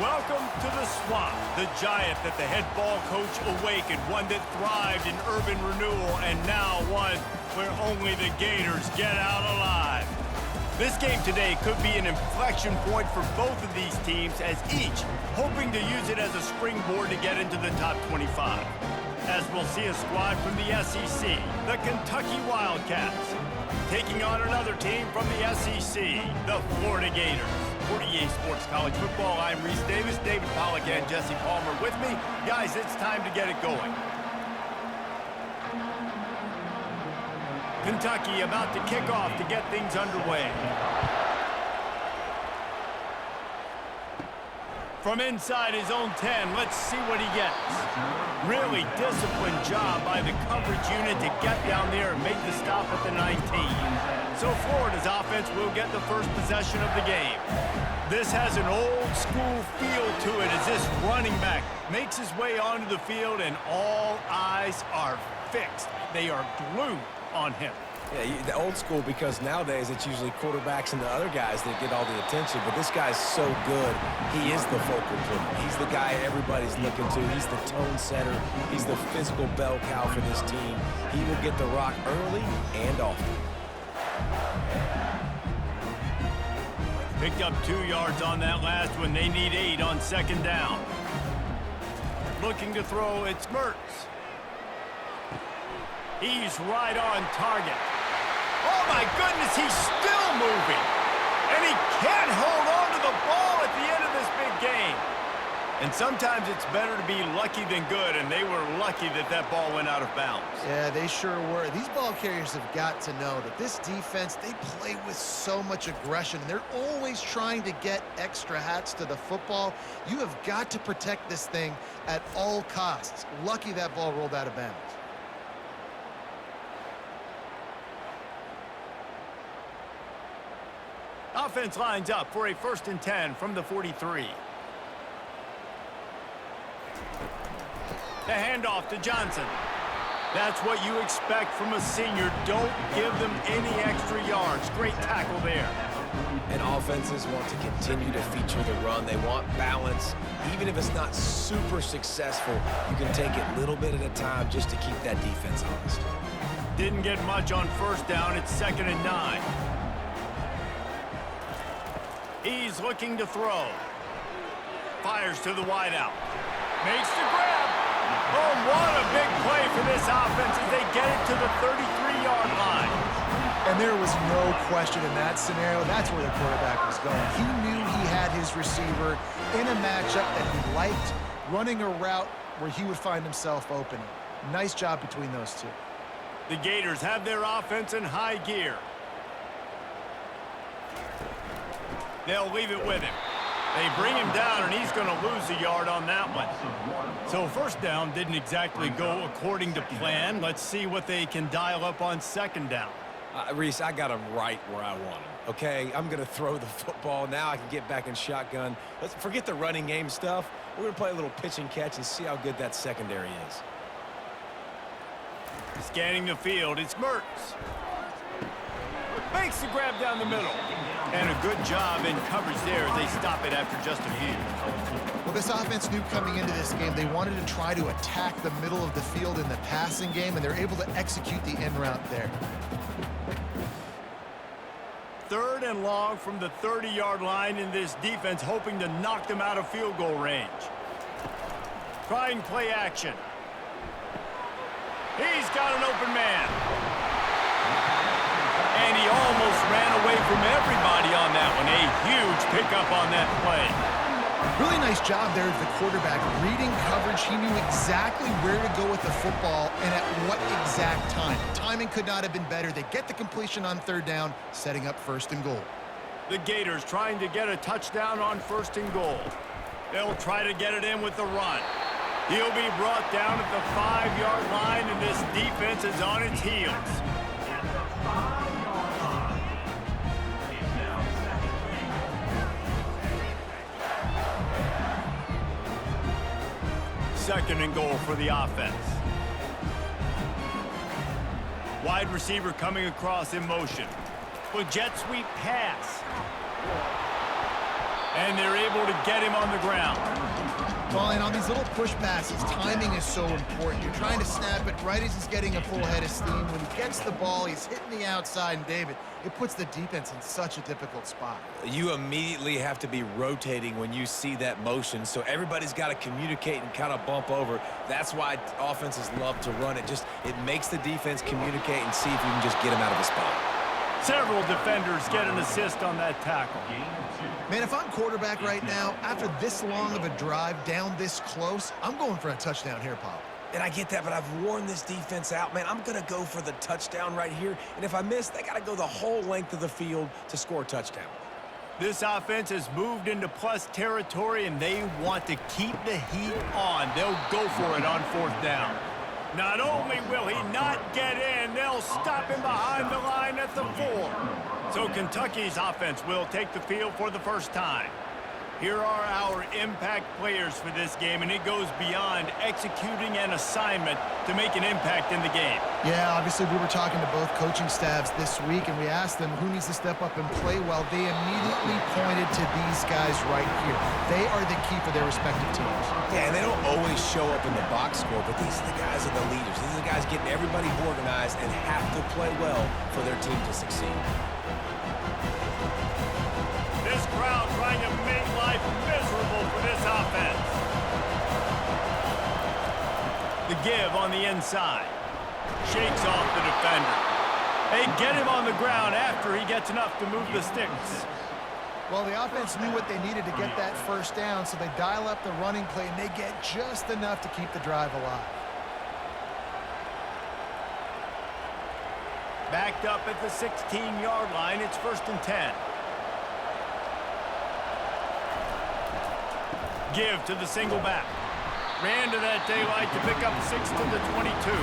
Welcome to the swamp, the giant that the head ball coach awakened, one that thrived in urban renewal, and now one where only the Gators get out alive. This game today could be an inflection point for both of these teams, as each hoping to use it as a springboard to get into the top 25. As we'll see a squad from the SEC, the Kentucky Wildcats, taking on another team from the SEC, the Florida Gators. For EA Sports College Football, I'm Reese Davis, David Pollack, and Jesse Palmer with me. Guys, it's time to get it going. Kentucky about to kick off to get things underway. From inside his own 10, let's see what he gets. Really disciplined job by the coverage unit to get down there and make the stop at the 19. So Florida's offense will get the first possession of the game. This has an old school feel to it as this running back makes his way onto the field and all eyes are fixed. They are glued on him. Yeah, the old school, because nowadays it's usually quarterbacks and the other guys that get all the attention, but this guy's so good. He is the focal point. He's the guy everybody's looking to. He's the tone setter. He's the physical bell cow for this team. He will get the rock early and often. Picked up 2 yards on that last one. They need 8 on second down. Looking to throw, it's Mertz. He's right on target. Oh my goodness, he's still moving. And he can't hold on to the ball at the end of this big game. And sometimes it's better to be lucky than good, and they were lucky that that ball went out of bounds. Yeah, they sure were. These ball carriers have got to know that this defense, they play with so much aggression, and they're always trying to get extra hats to the football. You have got to protect this thing at all costs. Lucky that ball rolled out of bounds. Offense lines up for a 1st and 10 from the 43. The handoff to Johnson. That's what you expect from a senior. Don't give them any extra yards. Great tackle there. And offenses want to continue to feature the run. They want balance. Even if it's not super successful, you can take it little bit at a time just to keep that defense honest. Didn't get much on 1st down. It's 2nd and 9. He's looking to throw. Fires to the wideout. Makes the grab. Oh, what a big play for this offense as they get it to the 33-yard line. And there was no question in that scenario. That's where the quarterback was going. He knew he had his receiver in a matchup that he liked, running a route where he would find himself open. Nice job between those two. The Gators have their offense in high gear. They'll leave it with him. They bring him down, and he's going to lose a yard on that one. So 1st down didn't exactly go according to plan. Let's see what they can dial up on 2nd down. Reese, I got him right where I want him, okay? I'm going to throw the football. Now I can get back in shotgun. Let's forget the running game stuff. We're going to play a little pitch and catch and see how good that secondary is. Scanning the field, it's Mertz. Makes the grab down the middle. And a good job in coverage there as they stop it after just a few. Well, this offense knew coming into this game they wanted to try to attack the middle of the field in the passing game, and they're able to execute the end route there. 3rd and long from the 30-yard line, in this defense hoping to knock them out of field goal range. Trying play action. He's got an open man. And he almost ran away from everybody on that one. A huge pickup on that play. Really nice job there of the quarterback. Reading coverage, he knew exactly where to go with the football and at what exact time. Timing could not have been better. They get the completion on 3rd down, setting up 1st and goal. The Gators trying to get a touchdown on 1st and goal. They'll try to get it in with the run. He'll be brought down at the 5-yard line, and this defense is on its heels. Second and goal for the offense. Wide receiver coming across in motion. A jet sweep pass. And they're able to get him on the ground. Well, and on these little push passes, timing is so important. You're trying to snap it right as he's getting a full head of steam. When he gets the ball, he's hitting the outside, and David, it puts the defense in such a difficult spot. You immediately have to be rotating when you see that motion, so everybody's got to communicate and kind of bump over. That's why offenses love to run it. It makes the defense communicate and see if you can just get him out of his spot. Several defenders get an assist on that tackle. Man, if I'm quarterback right now, after this long of a drive down this close, I'm going for a touchdown here, Pop. And I get that, but I've worn this defense out, man. I'm going to go for the touchdown right here. And if I miss, they got to go the whole length of the field to score a touchdown. This offense has moved into plus territory, and they want to keep the heat on. They'll go for it on 4th down. Not only will he not get in, they'll stop him behind the line at the 4. So Kentucky's offense will take the field for the first time. Here are our impact players for this game, and it goes beyond executing an assignment to make an impact in the game. Yeah, obviously we were talking to both coaching staffs this week, and we asked them who needs to step up and play well. They immediately pointed to these guys right here. They are the key for their respective teams. Yeah, and they don't always show up in the box score, but these are the guys that are the leaders. These are the guys getting everybody organized and have to play well for their team to succeed. This crowd trying to make life miserable for this offense. The give on the inside. Shakes off the defender. They get him on the ground after he gets enough to move the sticks. Well, the offense knew what they needed to get that first down, so they dial up the running play, and they get just enough to keep the drive alive. Backed up at the 16-yard line, it's 1st and 10. Give to the single back. Ran to that daylight to pick up 6 to the 22.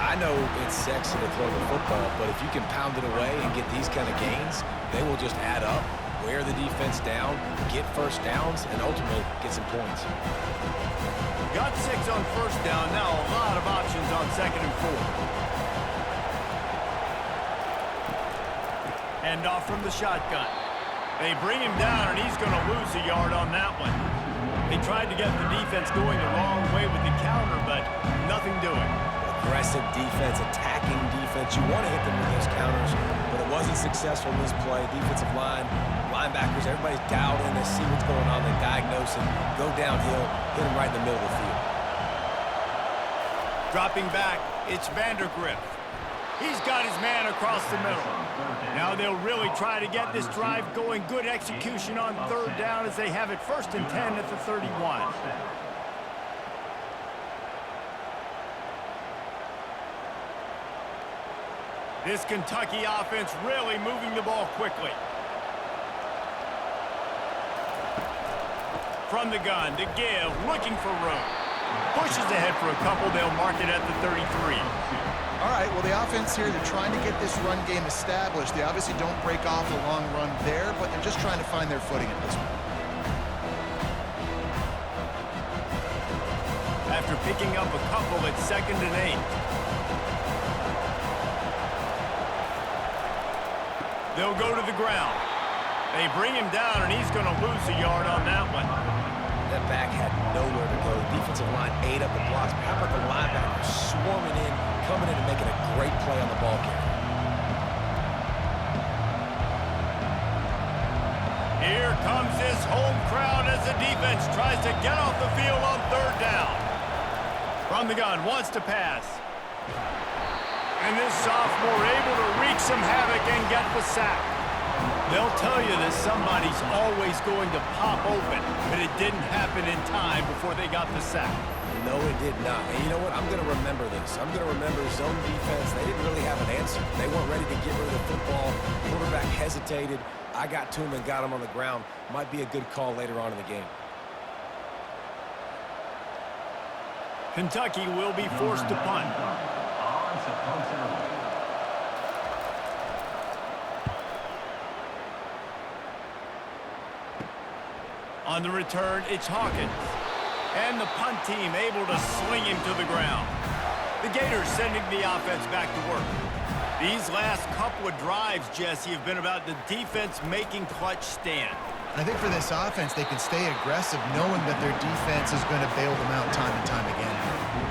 I know it's sexy to throw the football, but if you can pound it away and get these kind of gains, they will just add up, wear the defense down, get first downs, and ultimately get some points. Got 6 on 1st down. Now a lot of options on 2nd and 4. Hand off from the shotgun. They bring him down, and he's going to lose a yard on that one. They tried to get the defense going the wrong way with the counter, but nothing doing. Aggressive defense, attacking defense. You want to hit them with those counters, but it wasn't successful in this play. Defensive line, linebackers, everybody's dialed in. They see what's going on. They diagnose him, go downhill, hit him right in the middle of the field. Dropping back, it's Vandergrift. He's got his man across the middle. Now they'll really try to get this drive going. Good execution on 3rd down as they have it 1st and 10 at the 31. This Kentucky offense really moving the ball quickly. From the gun to give, looking for room. Pushes ahead for a couple. They'll mark it at the 33. All right, well, the offense here, they're trying to get this run game established. They obviously don't break off a long run there, but they're just trying to find their footing at this point. After picking up a couple at 2nd and 8. They'll go to the ground. They bring him down, and he's going to lose a yard on that one. That back had nowhere to go. The defensive line ate up the blocks. How about the linebackers swarming in, coming in and making a great play on the ball carrier? Here comes this home crowd as the defense tries to get off the field on 3rd down. From the gun, wants to pass. And this sophomore able to wreak some havoc and get the sack. They'll tell you that somebody's always going to pop open, but it didn't happen in time before they got the sack. No, it did not. And you know what? I'm going to remember this. I'm going to remember zone defense. They didn't really have an answer. They weren't ready to get rid of the football. Quarterback hesitated. I got to him and got him on the ground. Might be a good call later on in the game. Kentucky will be forced to punt. On the return, it's Hawkins. And the punt team able to sling him to the ground. The Gators sending the offense back to work. These last couple of drives, Jesse, have been about the defense making clutch stand. And I think for this offense, they can stay aggressive knowing that their defense is going to bail them out time and time again.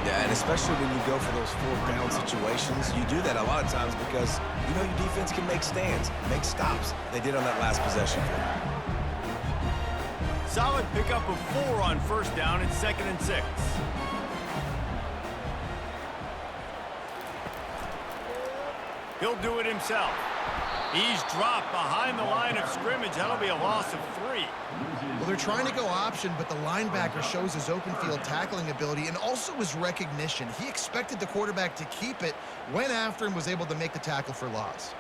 Yeah, and especially when you go for those fourth-down situations, you do that a lot of times because you know your defense can make stands, make stops. They did on that last possession. Solid pickup of 4 on first down and 2nd and 6. He'll do it himself. He's dropped behind the line of scrimmage. That'll be a loss of 3. Well, they're trying to go option, but the linebacker shows his open field tackling ability and also his recognition. He expected the quarterback to keep it, went after him, was able to make the tackle for loss.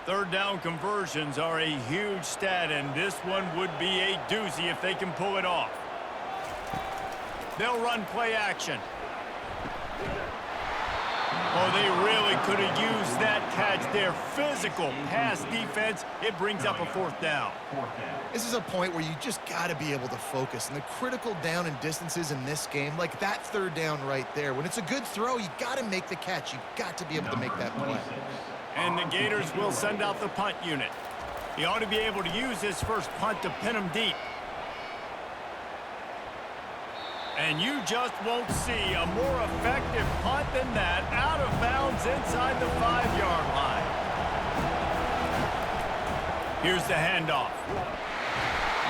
Third down conversions are a huge stat, and this one would be a doozy if they can pull it off. They'll run play action. Oh, they really could have used that catch there. Physical pass defense. It brings up a 4th down. This is a point where you just got to be able to focus. And the critical down and distances in this game, like that 3rd down right there, when it's a good throw, you got to make the catch. You got to be able to make that play. And the Gators will send out the punt unit. He ought to be able to use his first punt to pin him deep. And you just won't see a more effective punt than that, out of bounds inside the 5-yard line. Here's the handoff.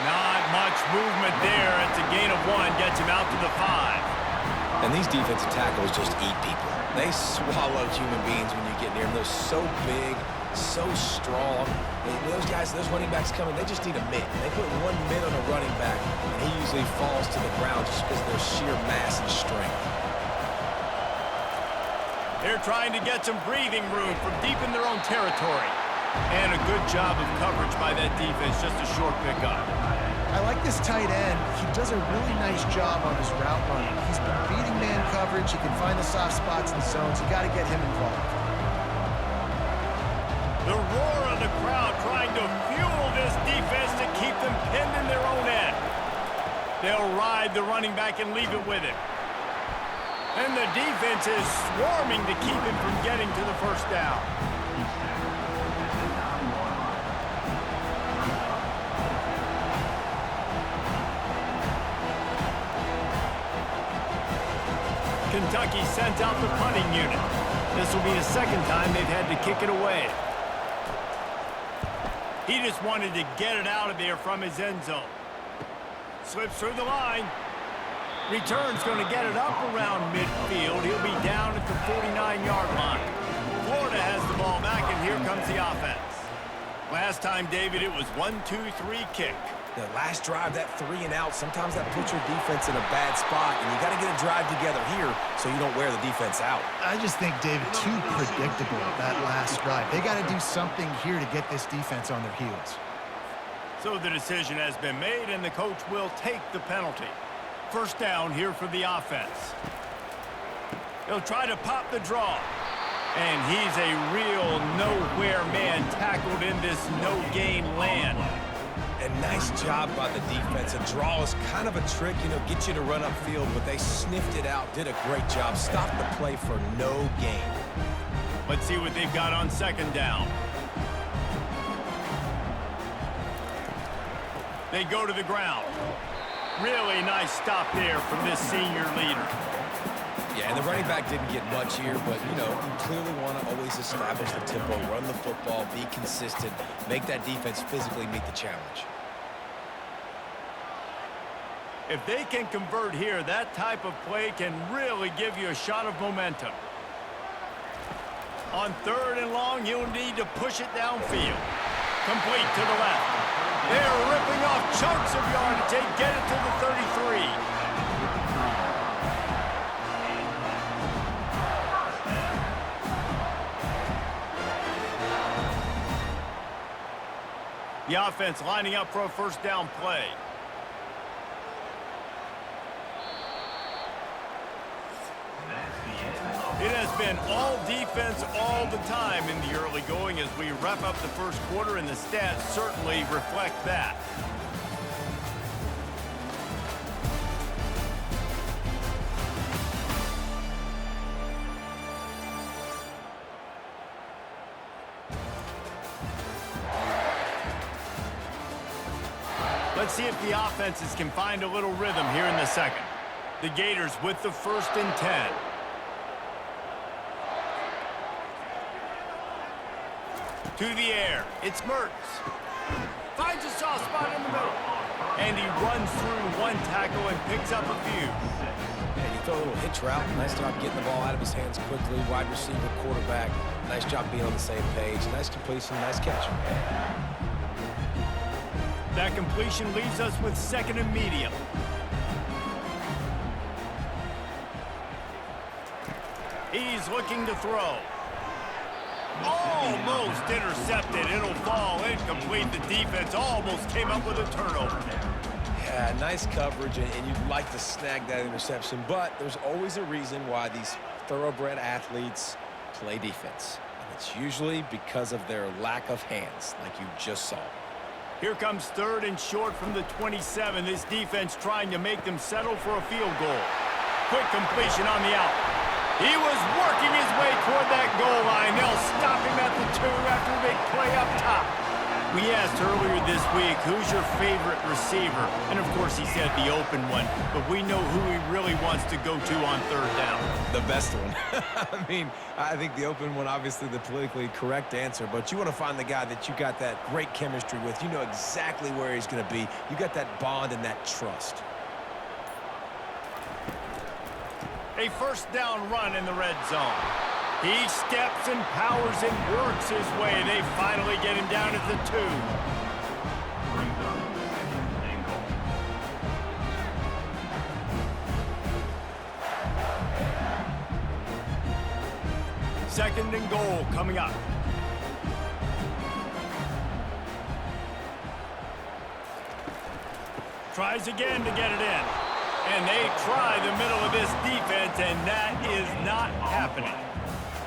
Not much movement there. It's a gain of 1, gets him out to the 5. And these defensive tackles just eat people. They swallow human beings when you get near them. They're so big, so strong. Those guys, those running backs coming, they just need a mid. They put 1 mid on a running back, and he usually falls to the ground just because of their sheer mass and strength. They're trying to get some breathing room from deep in their own territory. And a good job of coverage by that defense, just a short pickup. I like this tight end. He does a really nice job on his route running. He's been beating man coverage. He can find the soft spots in the zones. You got to get him involved. The roar of the crowd trying to fuel this defense to keep them pinned in their own end. They'll ride the running back and leave it with him. And the defense is swarming to keep him from getting to the first down. Kentucky sends out the punting unit. This will be the 2nd time they've had to kick it away. He just wanted to get it out of there from his end zone. Slips through the line. Return's going to get it up around midfield. He'll be down at the 49-yard line. Florida has the ball back, and here comes the offense. Last time, David, it was 1-2-3 kick. The last drive, that 3 and out, sometimes that puts your defense in a bad spot, and you got to get a drive together here so you don't wear the defense out. I just think, David, too predictable that last drive. They got to do something here to get this defense on their heels. So the decision has been made, and the coach will take the penalty. First down here for the offense. He'll try to pop the draw. And he's a real nowhere man tackled in this no-gain land. And nice job by the defense. A draw is kind of a trick, you know, get you to run upfield, but they sniffed it out, did a great job, stopped the play for no gain. Let's see what they've got on 2nd down. They go to the ground. Really nice stop there from this senior leader. Yeah, and the running back didn't get much here, but, you know, you clearly want to always establish the tempo, run the football, be consistent, make that defense physically meet the challenge. If they can convert here, that type of play can really give you a shot of momentum. On 3rd and long, you'll need to push it downfield. Complete to the left. They're ripping off chunks of yardage. They get it to the 33. The offense lining up for a first down play. It has been all defense all the time in the early going as we wrap up the first quarter, and the stats certainly reflect that. Let's see if the offenses can find a little rhythm here in the second. The Gators with the 1st and 10. To the air, it's Mertz. Finds a soft spot in the middle. And he runs through one tackle and picks up a few. And he throw a little hitch route. Nice job getting the ball out of his hands quickly. Wide receiver, quarterback. Nice job being on the same page. Nice completion, nice catch. That completion leaves us with 2nd and medium. He's looking to throw. Almost intercepted. It'll fall incomplete. The defense almost came up with a turnover. Yeah, nice coverage, and you'd like to snag that interception, but there's always a reason why these thoroughbred athletes play defense. And it's usually because of their lack of hands, like you just saw. Here comes 3rd and short from the 27. This defense trying to make them settle for a field goal. Quick completion on the out. He was working his way toward that goal line. They'll stop him at the 2 after a big play up top. We asked earlier this week, who's your favorite receiver? And, of course, he said the open one. But we know who he really wants to go to on 3rd down. The best one. I mean, I think the open one, obviously the politically correct answer. But you want to find the guy that you got that great chemistry with. You know exactly where he's going to be. You got that bond and that trust. A 1st down run in the red zone. He steps and powers and works his way. They finally get him down at the 2. 2nd and goal coming up. Tries again to get it in. And they try the middle of this defense, and that is not happening.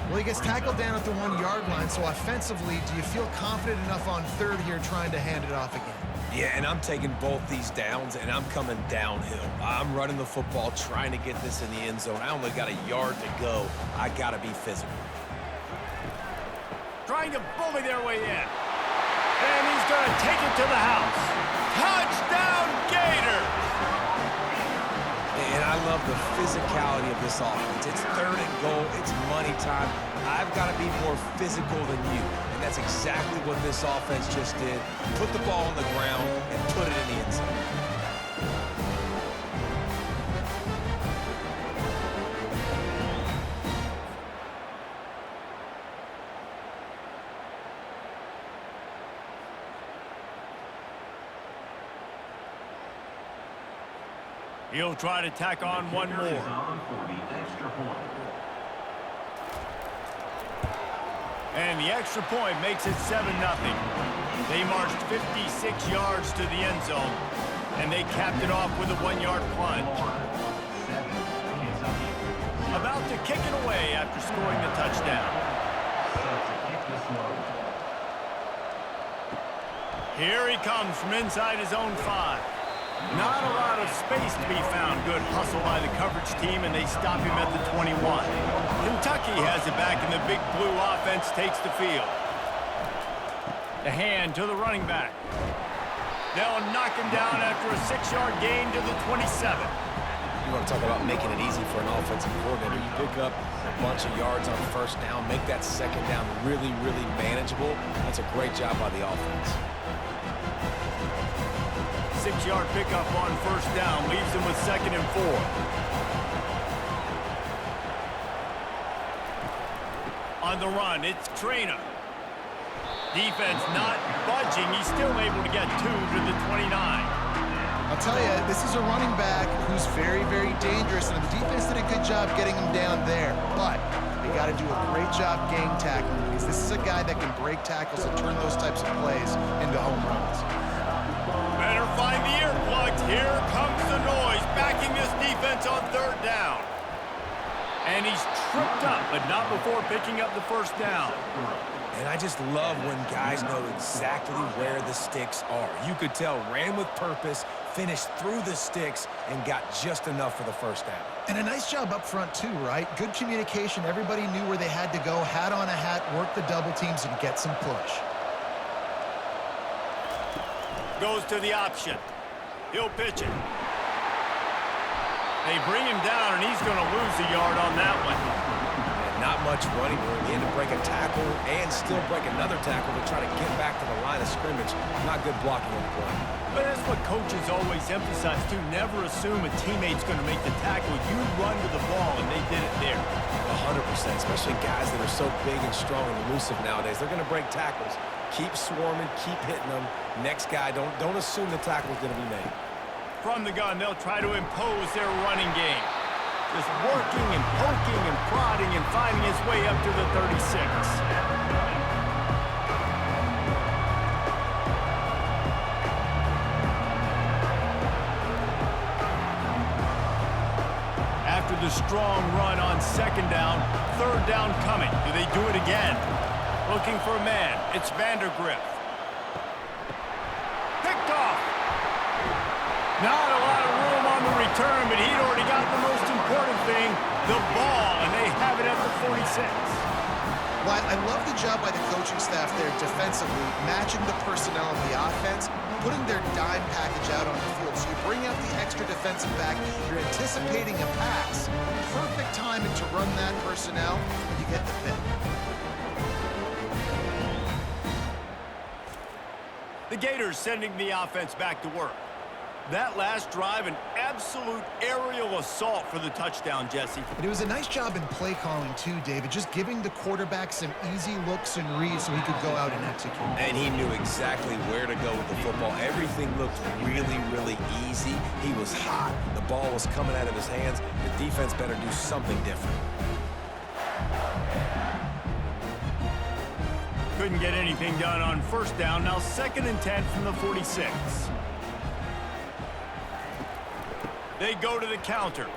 Well, he gets tackled down at the 1-yard line, so offensively, do you feel confident enough on 3rd here trying to hand it off again? Yeah, and I'm taking both these downs, and I'm coming downhill. I'm running the football, trying to get this in the end zone. I only got a yard to go. I got to be physical. Trying to bully their way in. And he's going to take it to the house. Touchdown, Gators! And I love the physicality of this offense. It's 3rd and goal. It's money time. I've got to be more physical than you. And that's exactly what this offense just did. Put the ball on the ground and put it in the end zone. He'll try to tack on one more. And the extra point makes it 7-0. They marched 56 yards to the end zone, and they capped it off with a 1-yard plunge. About to kick it away after scoring the touchdown. Here he comes from inside his own 5. Not a lot of space to be found. Good hustle by the coverage team, and they stop him at the 21. Kentucky has it back, and the big blue offense takes the field. The hand to the running back. They'll knock him down after a 6-yard gain to the 27. You want to talk about making it easy for an offensive coordinator. You pick up a bunch of yards on 1st down, make that 2nd down really, really manageable. That's a great job by the offense. 6-yard pickup on 1st down leaves them with 2nd and 4. On the run, it's Trainer. Defense not budging. He's still able to get 2 to the 29. I'll tell you, this is a running back who's very, very dangerous, and the defense did a good job getting him down there. But they got to do a great job game tackling, because this is a guy that can break tackles and turn those types of plays into home runs. Better find the earplugs. Here comes the noise, backing this defense on 3rd down. And he's tripped up, but not before picking up the 1st down. And I just love when guys know exactly where the sticks are. You could tell, ran with purpose, finished through the sticks, and got just enough for the 1st down. And a nice job up front, too, right? Good communication. Everybody knew where they had to go, hat on a hat, work the double teams, and get some push. Goes to the option. He'll pitch it. They bring him down, and he's going to lose a yard on that one. And not much running room. He had to break a tackle and still break another tackle to try to get back to the line of scrimmage. Not good blocking on the play. But that's what coaches always emphasize, too. Never assume a teammate's going to make the tackle. You run to the ball, and they did it there. 100%, especially guys that are so big and strong and elusive nowadays. They're going to break tackles. Keep swarming, keep hitting them. Next guy, don't assume the tackle is going to be made. From the gun, they'll try to impose their running game. Just working and poking and prodding and finding his way up to the 36. After the strong run on second down, third down coming. Do they do it again? Looking for a man. It's Vandergrift. Picked off. Not a lot of room on the return, but he'd already got the most important thing, the ball, and they have it at the 46. Well, I love the job by the coaching staff there defensively, matching the personnel of the offense, putting their dime package out on the field. So you bring out the extra defensive back, you're anticipating a pass, perfect timing to run that personnel, and you get the pick. The Gators sending the offense back to work. That last drive, an absolute aerial assault for the touchdown, Jesse. And it was a nice job in play calling too, David, just giving the quarterback some easy looks and reads so he could go out and execute. And he knew exactly where to go with the football. Everything looked really, really easy. He was hot. The ball was coming out of his hands. The defense better do something different. Couldn't get anything done on first down. Now 2nd and 10 from the 46. They go to the counter.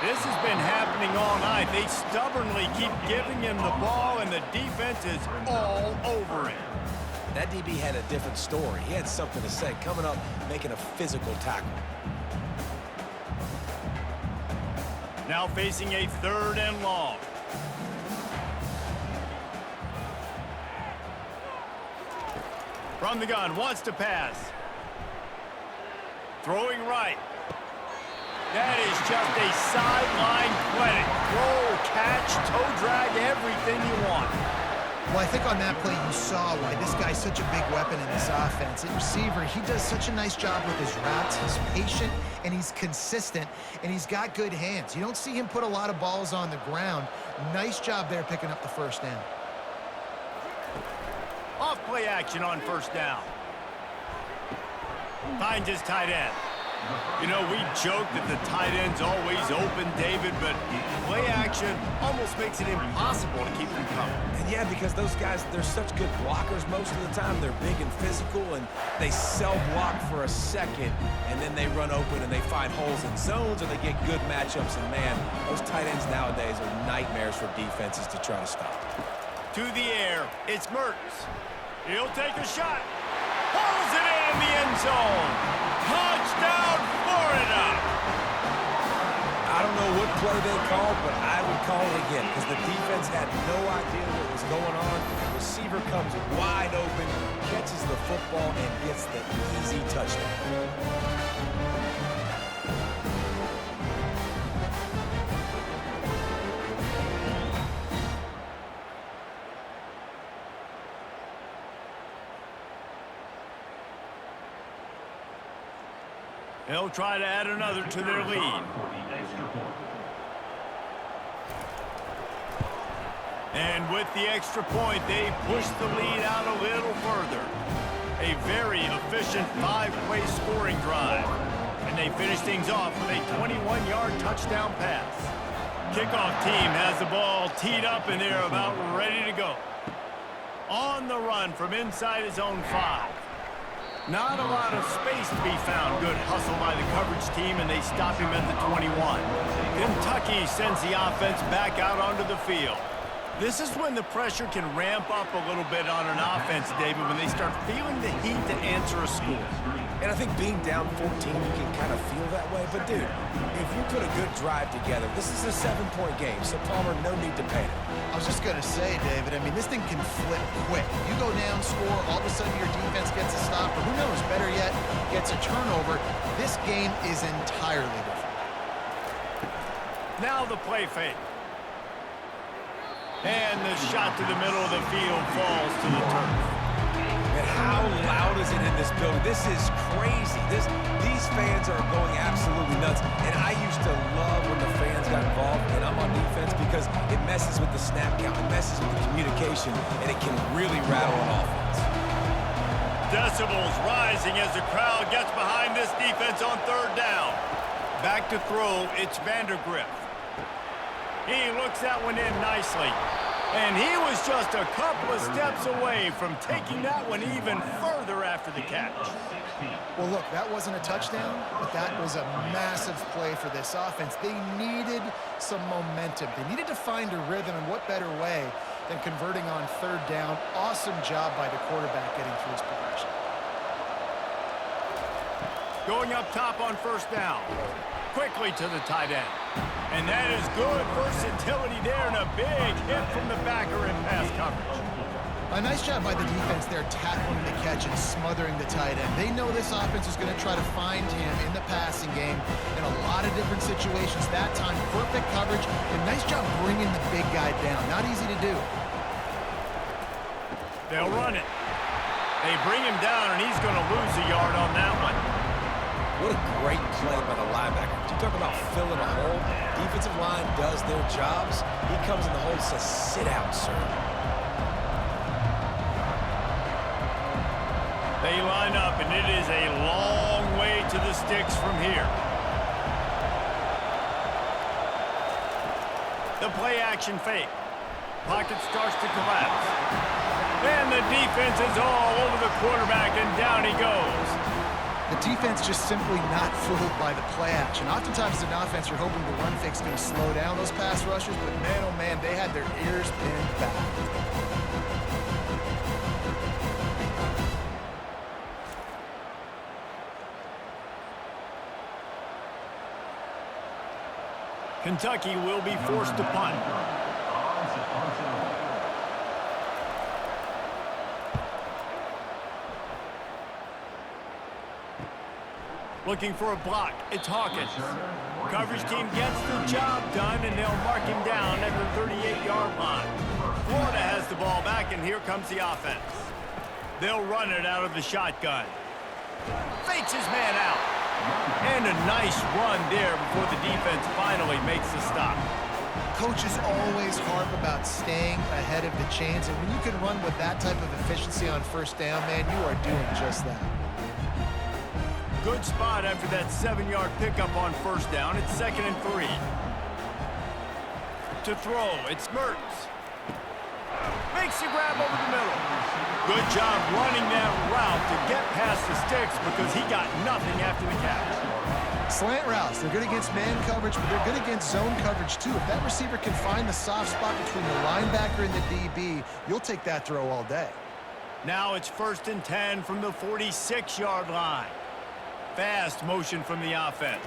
This has been happening all night. They stubbornly keep giving him the ball, and the defense is all over it. That DB had a different story. He had something to say, coming up, making a physical tackle. Now facing a 3rd and long. From the gun, wants to pass. Throwing right. That is just a sideline clinic. Throw, catch, toe drag, everything you want. Well, I think on that play you saw why this guy's such a big weapon in this offense. At receiver, he does such a nice job with his routes. He's patient, and he's consistent, and he's got good hands. You don't see him put a lot of balls on the ground. Nice job there picking up the first down. Off play action on first down. Finds his tight end. You know, we joke that the tight end's always open, David, but play action almost makes it impossible to keep them coming. And yeah, because those guys, they're such good blockers most of the time. They're big and physical, and they block for a second, and then they run open and they find holes in zones, or they get good matchups. And man, those tight ends nowadays are nightmares for defenses to try to stop. To the air, it's Mertens. He'll take a shot. Pulls it in the end zone. Touchdown, Florida! I don't know what play they called, but I would call it again because the defense had no idea what was going on. The receiver comes wide open, catches the football, and gets the easy touchdown. They'll try to add another to their lead. And with the extra point, they push the lead out a little further. A very efficient 5-play scoring drive. And they finish things off with a 21-yard touchdown pass. Kickoff team has the ball teed up, and they're about ready to go. On the run from inside his own 5. Not a lot of space to be found. Good hustle by the coverage team, and they stop him at the 21. Kentucky sends the offense back out onto the field. This is when the pressure can ramp up a little bit on an offense, David, when they start feeling the heat to answer a score. And I think being down 14, you can kind of feel that way. But, dude, if you put a good drive together, this is a 7-point game, so Palmer, no need to panic. I was just going to say, David, I mean, this thing can flip quick. You go down, score, all of a sudden your defense gets a stop, or who knows, better yet, gets a turnover, this game is entirely different. Now the play fake. And the shot to the middle of the field falls to the turf. And how loud is it in this building? This is crazy. These fans are going absolutely nuts. And I used to love when the fans got involved, and I'm on defense because it messes with the snap count, it messes with the communication, and it can really rattle an offense. Decibels rising as the crowd gets behind this defense on third down. Back to throw, it's Vandergrift. He looks that one in nicely. And he was just a couple of steps away from taking that one even further after the catch. Well, look, that wasn't a touchdown, but that was a massive play for this offense. They needed some momentum. They needed to find a rhythm, and what better way than converting on third down. Awesome job by the quarterback getting through his progression. Going up top on first down. Quickly to the tight end. And that is good versatility there, and a big hit from the backer in pass coverage. A nice job by the defense there, tackling the catch and smothering the tight end. They know this offense is going to try to find him in the passing game in a lot of different situations. That time, perfect coverage, and nice job bringing the big guy down. Not easy to do. They'll run it. They bring him down, and he's going to lose a yard on that one. What a great play by the linebacker. You talk about filling a hole. Defensive line does their jobs. He comes in the hole and says, sit out, sir. They line up, and it is a long way to the sticks from here. The play action fake. Pocket starts to collapse. And the defense is all over the quarterback, and down he goes. The defense just simply not fooled by the play action. Oftentimes, as an offense, you're hoping the run fake's going to slow down those pass rushers, but man, oh man, they had their ears pinned back. Kentucky will be forced to punt. Looking for a block. It's Hawkins. Coverage team gets the job done, and they'll mark him down at the 38-yard line. Florida has the ball back, and here comes the offense. They'll run it out of the shotgun. Fakes his man out. And a nice run there before the defense finally makes the stop. Coaches always harp about staying ahead of the chains, and when you can run with that type of efficiency on first down, man, you are doing just that. Good spot after that 7-yard pickup on first down. It's 2nd and 3. To throw, it's Mertz. Makes the grab over the middle. Good job running that route to get past the sticks because he got nothing after the catch. Slant routes, they're good against man coverage, but they're good against zone coverage too. If that receiver can find the soft spot between the linebacker and the DB, you'll take that throw all day. Now it's 1st and 10 from the 46-yard line. Fast motion from the offense.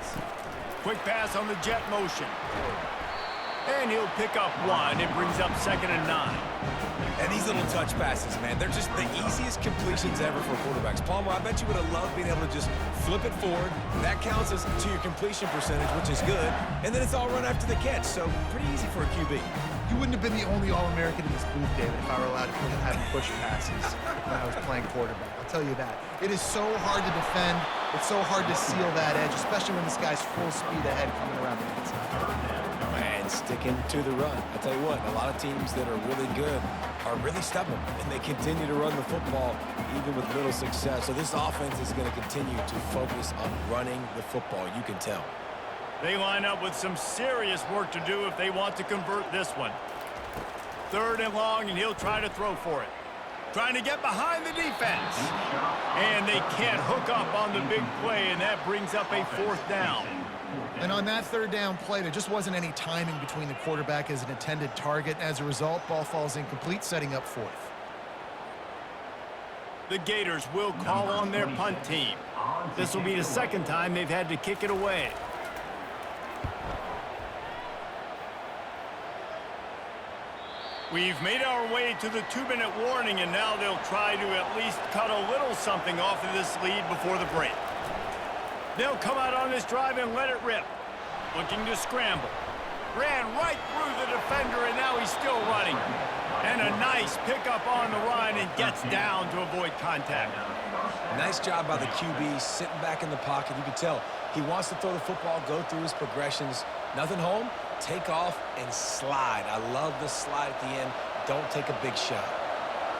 Quick pass on the jet motion. And he'll pick up one. It brings up 2nd and 9. And these little touch passes, man, they're just the easiest completions ever for quarterbacks. Palmer, I bet you would have loved being able to just flip it forward. That counts as to your completion percentage, which is good. And then it's all run after the catch, so pretty easy for a QB. You wouldn't have been the only All-American in this booth, David, if I were allowed to have push passes when I was playing quarterback. I'll tell you that. It is so hard to defend. It's so hard to seal that edge, especially when this guy's full speed ahead coming around the inside. And sticking to the run. I tell you what, a lot of teams that are really good are really stubborn, and they continue to run the football even with little success. So this offense is going to continue to focus on running the football. You can tell. They line up with some serious work to do if they want to convert this one. 3rd and long, and he'll try to throw for it. Trying to get behind the defense. And they can't hook up on the big play, and that brings up a 4th down. And on that 3rd down play, there just wasn't any timing between the quarterback as an intended target. As a result, ball falls incomplete, setting up 4th. The Gators will call on their punt team. This will be the 2nd time they've had to kick it away. We've made our way to the 2-minute warning, and now they'll try to at least cut a little something off of this lead before the break. They'll come out on this drive and let it rip. Looking to scramble. Ran right through the defender, and now he's still running. And a nice pickup on the run and gets down to avoid contact. Nice job by the QB, sitting back in the pocket. You can tell he wants to throw the football, go through his progressions. Nothing home, take off and slide. I love the slide at the end. Don't take a big shot.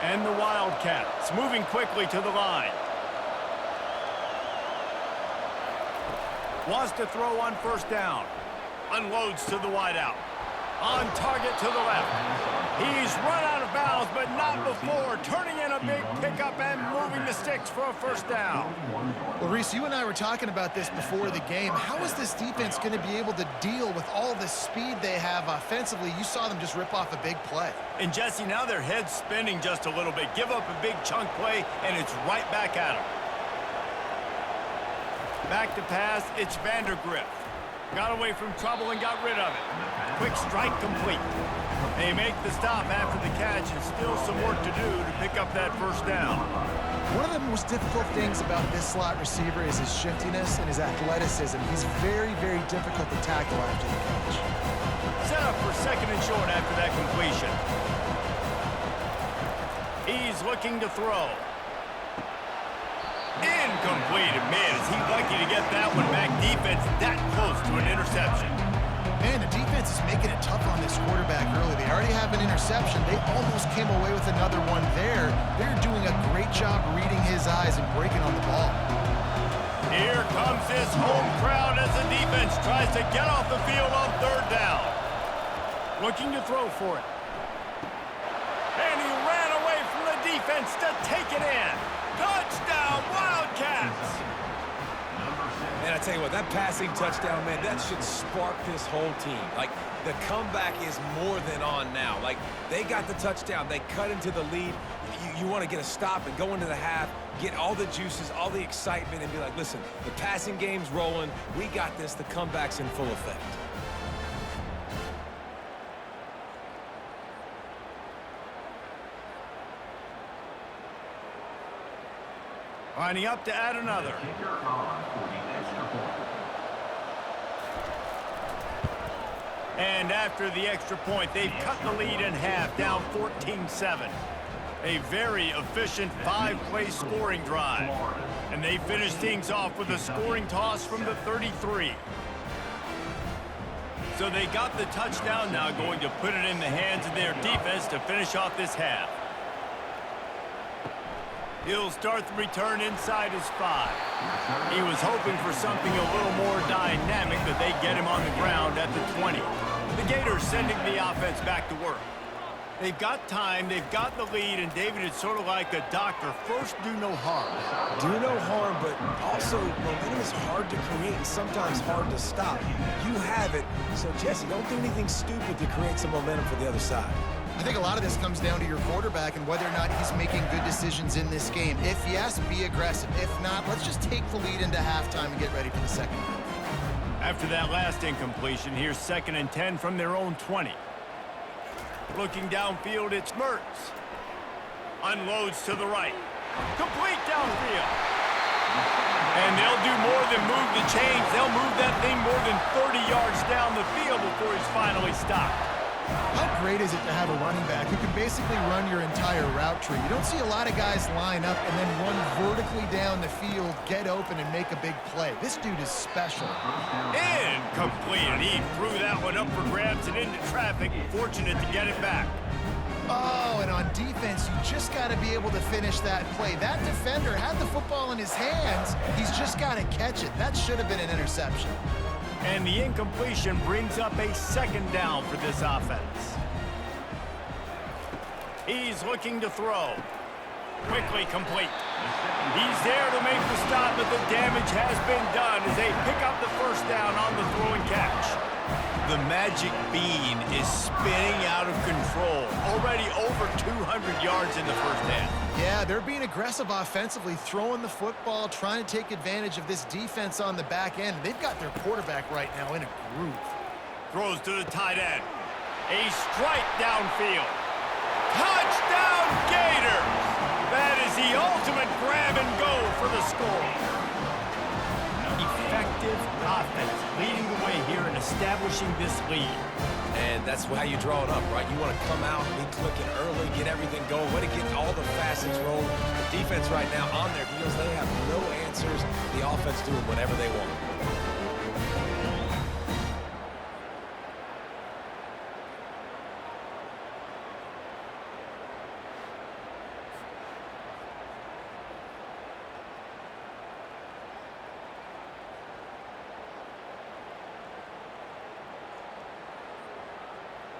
And the Wildcats moving quickly to the line. Wants to throw on first down. Unloads to the wideout. On target to the left. He's run out of bounds, but not before. Turning in a big pickup and moving the sticks for a first down. Well, Reese, you and I were talking about this before the game. How is this defense going to be able to deal with all the speed they have offensively? You saw them just rip off a big play. And Jesse, now their head's spinning just a little bit. Give up a big chunk play, and it's right back at them. Back to pass, it's Vandergrift. Got away from trouble and got rid of it. Quick strike complete. They make the stop after the catch, and still some work to do to pick up that first down. One of the most difficult things about this slot receiver is his shiftiness and his athleticism. He's very, very difficult to tackle after the catch. Set up for second and short after that completion. He's looking to throw. Incomplete. Man, is he lucky to get that one back. Defense that close to an interception. Man, the defense is making it tough on this quarterback early. They already have an interception. They almost came away with another one there. They're doing a great job reading his eyes and breaking on the ball. Here comes this home crowd as the defense tries to get off the field on third down. Looking to throw for it. And he ran away from the defense to take it in. Touchdown, Wildcats! And I tell you what, that passing touchdown, man, that should spark this whole team. Like, the comeback is more than on now. Like, they got the touchdown. They cut into the lead. You want to get a stop and go into the half, get all the juices, all the excitement, and be like, listen, the passing game's rolling. We got this. The comeback's in full effect. Lining up to add another. And after the extra point, they've cut the lead in half, down 14-7. A very efficient five-play scoring drive. And they finish things off with a scoring toss from the 33. So they got the touchdown, now going to put it in the hands of their defense to finish off this half. He'll start the return inside his 5. He was hoping for something a little more dynamic, but they get him on the ground at the 20. The Gators sending the offense back to work. They've got time, they've got the lead, and David, it's sort of like a doctor. First, do no harm. Do no harm, but also momentum is hard to create and sometimes hard to stop. You have it, so Jesse, don't do anything stupid to create some momentum for the other side. I think a lot of this comes down to your quarterback and whether or not he's making good decisions in this game. If yes, be aggressive. If not, let's just take the lead into halftime and get ready for the second half. After that last incompletion, here's 2nd and 10 from their own 20. Looking downfield, it's Mertz. Unloads to the right. Complete downfield. And they'll do more than move the chains. They'll move that thing more than 30 yards down the field before he's finally stopped. How great is it to have a running back who can basically run your entire route tree? You don't see a lot of guys line up and then run vertically down the field, get open, and make a big play. This dude is special. Incomplete. And he threw that one up for grabs and into traffic. Fortunate to get it back. Oh, and on defense, you just got to be able to finish that play. That defender had the football in his hands. He's just got to catch it. That should have been an interception. And the incompletion brings up a 2nd down for this offense. He's looking to throw. Quickly complete. He's there to make the stop, but the damage has been done as they pick up the first down on the throw and catch. The magic bean is spinning out of control. Already over 200 yards in the first half. Yeah, they're being aggressive offensively, throwing the football, trying to take advantage of this defense on the back end. They've got their quarterback right now in a groove. Throws to the tight end. A strike downfield. Touchdown, Gators! That is the ultimate grab and go for the score. He offense leading the way here and establishing this lead. And that's how you draw it up, right? You want to come out, be clicking early, get everything going, way to get all the facets rolling. The defense right now on their heels, they have no answers. The offense doing whatever they want.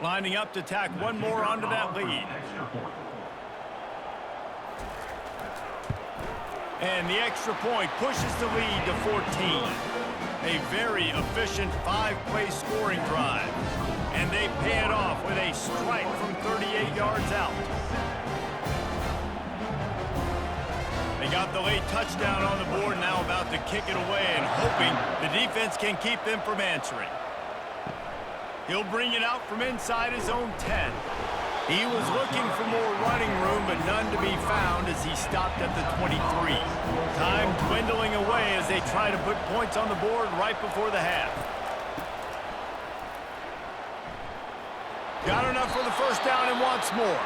Lining up to tack one more onto that lead. And the extra point pushes the lead to 14. A very efficient 5-play scoring drive. And they pay it off with a strike from 38 yards out. They got the late touchdown on the board, now about to kick it away and hoping the defense can keep them from answering. He'll bring it out from inside his own 10. He was looking for more running room, but none to be found as he stopped at the 23. Time dwindling away as they try to put points on the board right before the half. Got enough for the first down and wants more.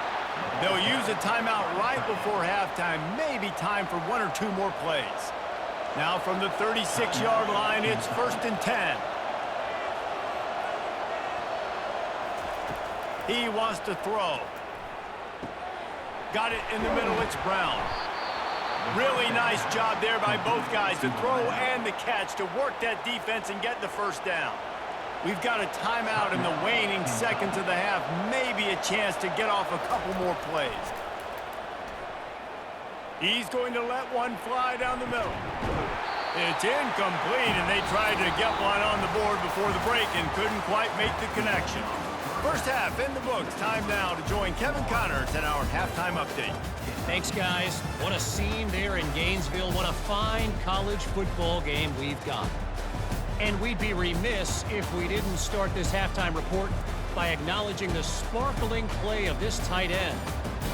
They'll use a timeout right before halftime, maybe time for 1 or 2 more plays. Now from the 36-yard line, it's 1st and 10. He wants to throw. Got it in the middle, it's Brown. Really nice job there by both guys to throw and the catch to work that defense and get the first down. We've got a timeout in the waning seconds of the half, maybe a chance to get off a couple more plays. He's going to let one fly down the middle. It's incomplete, and they tried to get one on the board before the break and couldn't quite make the connection. First half in the books. Time now to join Kevin Connors in our halftime update. Thanks, guys. What a scene there in Gainesville. What a fine college football game we've got. And we'd be remiss if we didn't start this halftime report by acknowledging the sparkling play of this tight end.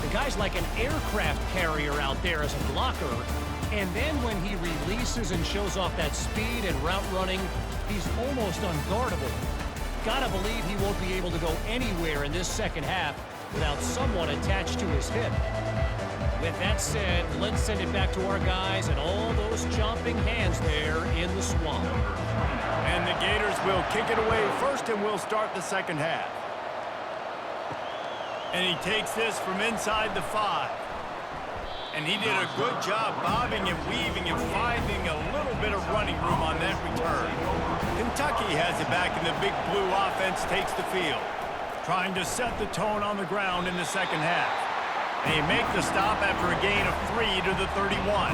The guy's like an aircraft carrier out there as a blocker. And then when he releases and shows off that speed and route running, he's almost unguardable. Gotta believe he won't be able to go anywhere in this second half without someone attached to his hip. With that said, let's send it back to our guys and all those chomping hands there in the swamp. And the Gators will kick it away first, and we'll start the second half. And he takes this from inside the 5. And he did a good job bobbing and weaving and finding a little bit of running room on that return. Kentucky has it back, and the Big Blue offense takes the field, trying to set the tone on the ground in the second half. They make the stop after a gain of 3 to the 31.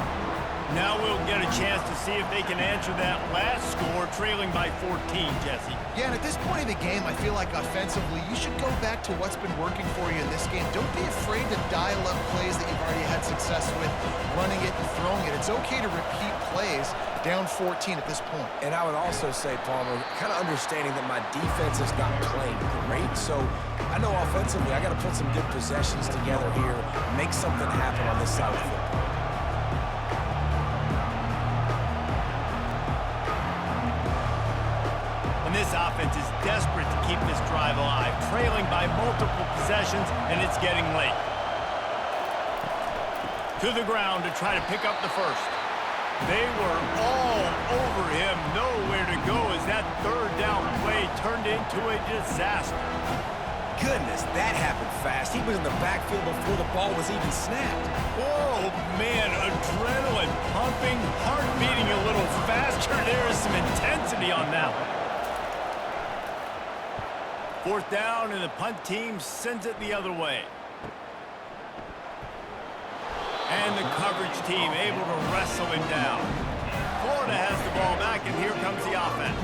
Now we'll get a chance to see if they can answer that last score, trailing by 14, Jesse. Yeah, and at this point in the game, I feel like offensively, you should go back to what's been working for you in this game. Don't be afraid to dial up plays that you've already had success with, running it and throwing it. It's okay to repeat plays down 14 at this point. And I would also say, Palmer, kind of understanding that my defense is not playing great, so I know offensively I got to put some good possessions together here, make something happen on this side of the football. This offense is desperate to keep this drive alive, trailing by multiple possessions, and it's getting late. To the ground to try to pick up the first. They were all over him, nowhere to go as that third down play turned into a disaster. Goodness, that happened fast. He was in the backfield before the ball was even snapped. Oh, man, adrenaline pumping, heart beating a little faster. There is some intensity on that one. Fourth down, and the punt team sends it the other way. And the coverage team able to wrestle him down. Florida has the ball back, and here comes the offense.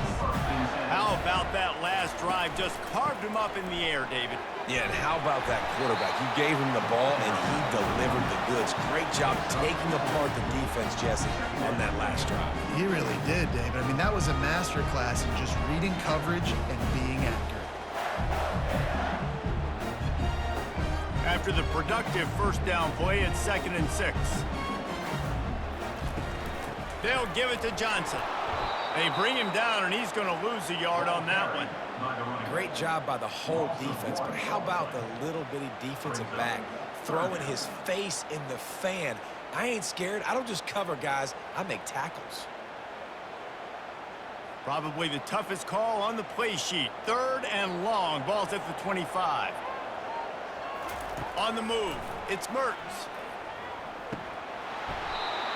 How about that last drive? Just carved him up in the air, David. Yeah, and how about that quarterback? You gave him the ball, and he delivered the goods. Great job taking apart the defense, Jesse, on that last drive. He really did, David. I mean, that was a masterclass in just reading coverage and being accurate. After the productive first down play, it's 2nd and 6. They'll give it to Johnson. They bring him down, and he's going to lose a yard on that one. Great job by the whole defense, but how about the little bitty defensive back throwing his face in the fan? I ain't scared. I don't just cover guys. I make tackles. Probably the toughest call on the play sheet. 3rd and long. Ball's at the 25. On the move, it's Mertens.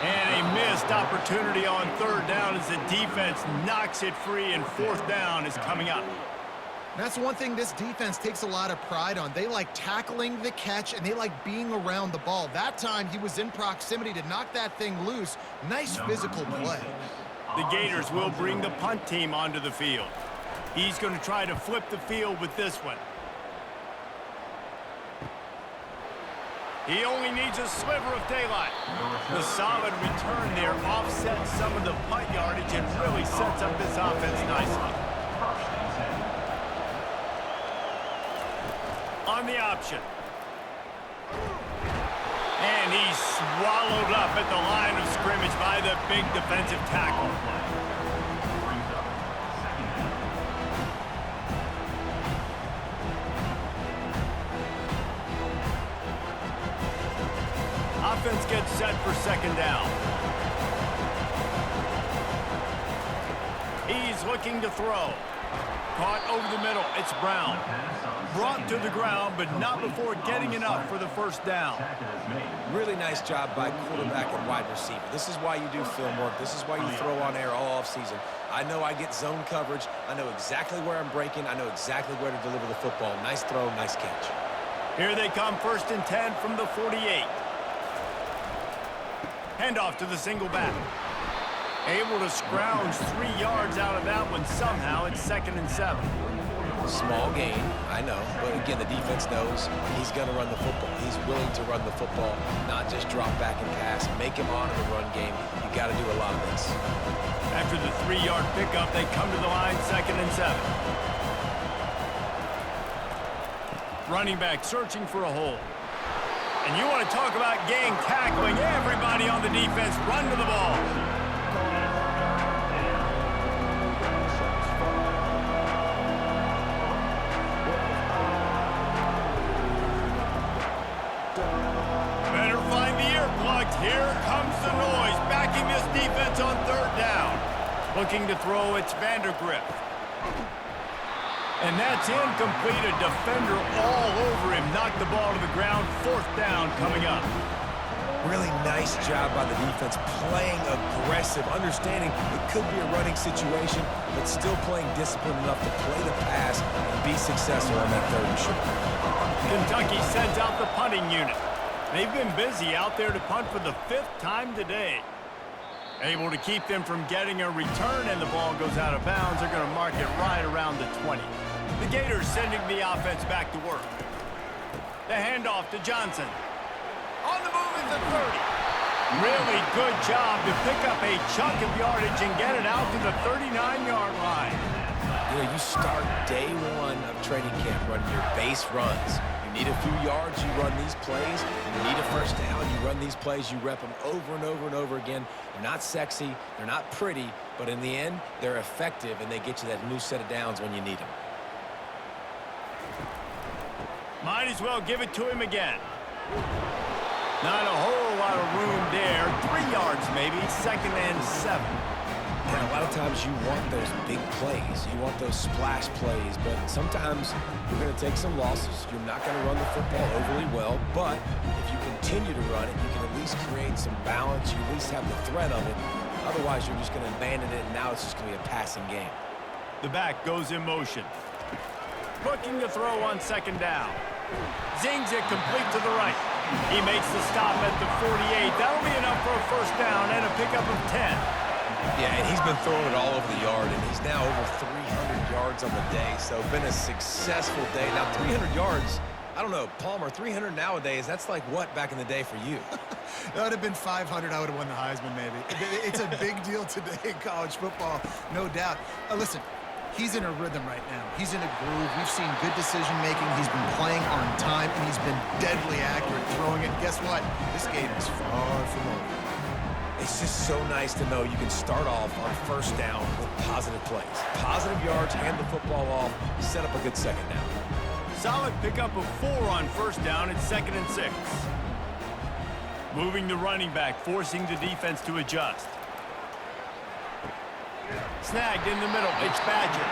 And a missed opportunity on 3rd down as the defense knocks it free, and 4th down is coming up. That's one thing this defense takes a lot of pride on. They like tackling the catch, and they like being around the ball. That time, he was in proximity to knock that thing loose. Nice physical play. The Gators will bring the punt team onto the field. He's going to try to flip the field with this one. He only needs a sliver of daylight. The solid return there offsets some of the punt yardage and really sets up this offense nicely. On the option. And he's swallowed up at the line of scrimmage by the big defensive tackle. Offense gets set for 2nd down. He's looking to throw. Caught over the middle. It's Brown. Brought to the ground, but not before getting enough for the 1st down. Really nice job by quarterback and wide receiver. This is why you do film work. This is why you throw on air all offseason. I know I get zone coverage. I know exactly where I'm breaking. I know exactly where to deliver the football. Nice throw, nice catch. Here they come, 1st and 10 from the 48. Handoff to the single back. Able to scrounge 3 yards out of that one somehow. It's 2nd and 7. Small gain, I know, but again, the defense knows he's going to run the football. He's willing to run the football, not just drop back and pass, make him honor the run game. You got to do a lot of this. After the 3-yard pickup, they come to the line, 2nd and 7. Running back searching for a hole. And you want to talk about gang tackling. Everybody on the defense run to the ball. Better find the earplugs. Here comes the noise. Backing this defense on 3rd down. Looking to throw, it's Vandergrift. And that's incomplete. A defender all over him. Knocked the ball to the ground. 4th down coming up. Really nice job by the defense, playing aggressive, understanding it could be a running situation, but still playing disciplined enough to play the pass and be successful on that 3rd and short. Kentucky sends out the punting unit. They've been busy out there to punt for the 5th time today. Able to keep them from getting a return, and the ball goes out of bounds. They're going to mark it right around the 20. The Gators sending the offense back to work. The handoff to Johnson. On the move is the 30. Really good job to pick up a chunk of yardage and get it out to the 39-yard line. You know, you start day 1 of training camp running your base runs. You need a few yards, you run these plays. You need a 1st down, you run these plays. You rep them over and over and over again. They're not sexy, they're not pretty, but in the end, they're effective, and they get you that new set of downs when you need them. Might as well give it to him again. Not a whole lot of room there. 3 yards maybe. 2nd and 7. And a lot of times you want those big plays. You want those splash plays. But sometimes you're going to take some losses. You're not going to run the football overly well. But if you continue to run it, you can at least create some balance. You at least have the threat of it. Otherwise, you're just going to abandon it, and now it's just going to be a passing game. The back goes in motion. Looking to throw on 2nd down. Zings it complete to the right. He makes the stop at the 48. That'll be enough for a 1st down and a pickup of 10. Yeah, and he's been throwing it all over the yard, and he's now over 300 yards on the day. So been a successful day. Now 300 yards, I don't know, Palmer, 300 nowadays, that's like what back in the day for you? That would have been 500. I would have won the Heisman, maybe. It's a big deal today in college football, no doubt. Listen, he's in a rhythm right now. He's in a groove. We've seen good decision-making. He's been playing on time, and he's been deadly accurate throwing it. Guess what? This game is far from over. It's just so nice to know you can start off on first down with positive plays. Positive yards, hand the football off, set up a good second down. Solid pickup of 4 on first down. It's 2nd and 6. Moving the running back, forcing the defense to adjust. Snagged in the middle. It's Badger.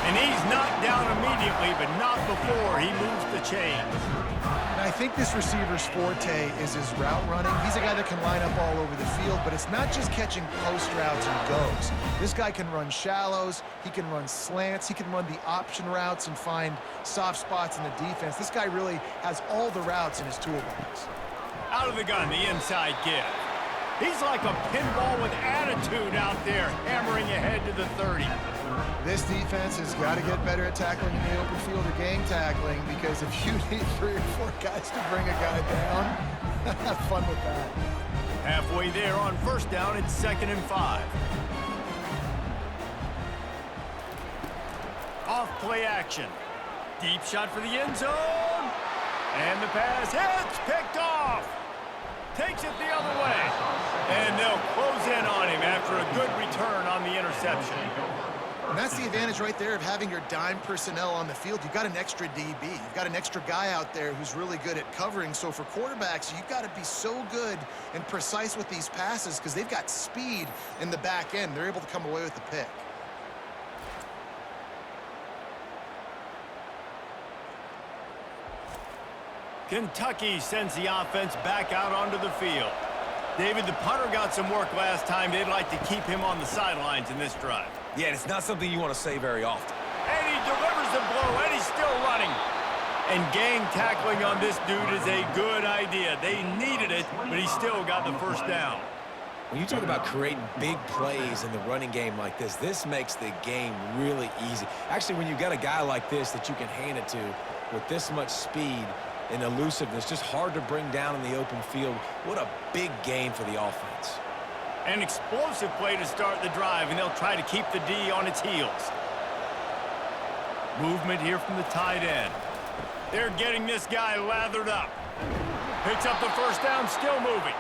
And he's knocked down immediately, but not before he moves the chains. And I think this receiver's forte is his route running. He's a guy that can line up all over the field, but it's not just catching post routes and goes. This guy can run shallows, he can run slants, he can run the option routes and find soft spots in the defense. This guy really has all the routes in his toolbox. Out of the gun, the inside give. He's like a pinball with attitude out there, hammering ahead to the 30. This defense has got to get better at tackling in the open field or gang tackling, because if you need 3 or 4 guys to bring a guy down, have fun with that. Halfway there on first down, it's 2nd and 5. Off play action. Deep shot for the end zone. And the pass hits, picked off. Takes it the other way. And they'll close in on him after a good return on the interception. And that's the advantage right there of having your dime personnel on the field. You've got an extra DB. You've got an extra guy out there who's really good at covering. So for quarterbacks, you've got to be so good and precise with these passes because they've got speed in the back end. They're able to come away with the pick. Kentucky sends the offense back out onto the field. David, the punter got some work last time. They'd like to keep him on the sidelines in this drive. Yeah, and it's not something you want to say very often. And he delivers the blow, and he's still running. And gang tackling on this dude is a good idea. They needed it, but he still got the first down. When you talk about creating big plays in the running game like this makes the game really easy. Actually, when you've got a guy like this that you can hand it to with this much speed and elusiveness, just hard to bring down in the open field. What a big game for the offense. An explosive play to start the drive, and they'll try to keep the D on its heels. Movement here from the tight end. They're getting this guy lathered up. Picks up the first down, still moving.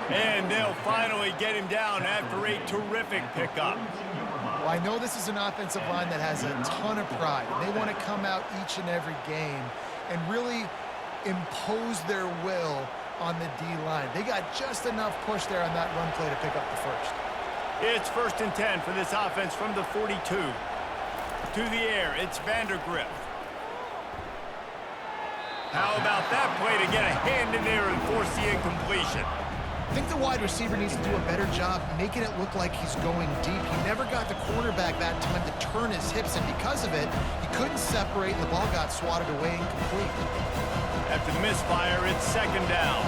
And they'll finally get him down after a terrific pickup. Well, I know this is an offensive line that has a ton of pride. They want to come out each and every game and really impose their will on the D-line. They got just enough push there on that run play to pick up the first. It's 1st and 10 for this offense from the 42. To the air, it's Vandergrift. How about that play to get a hand in there and force the incompletion? I think the wide receiver needs to do a better job making it look like he's going deep. He never got the quarterback that time to turn his hips, and because of it, he couldn't separate, and the ball got swatted away incomplete. After the misfire, it's 2nd down.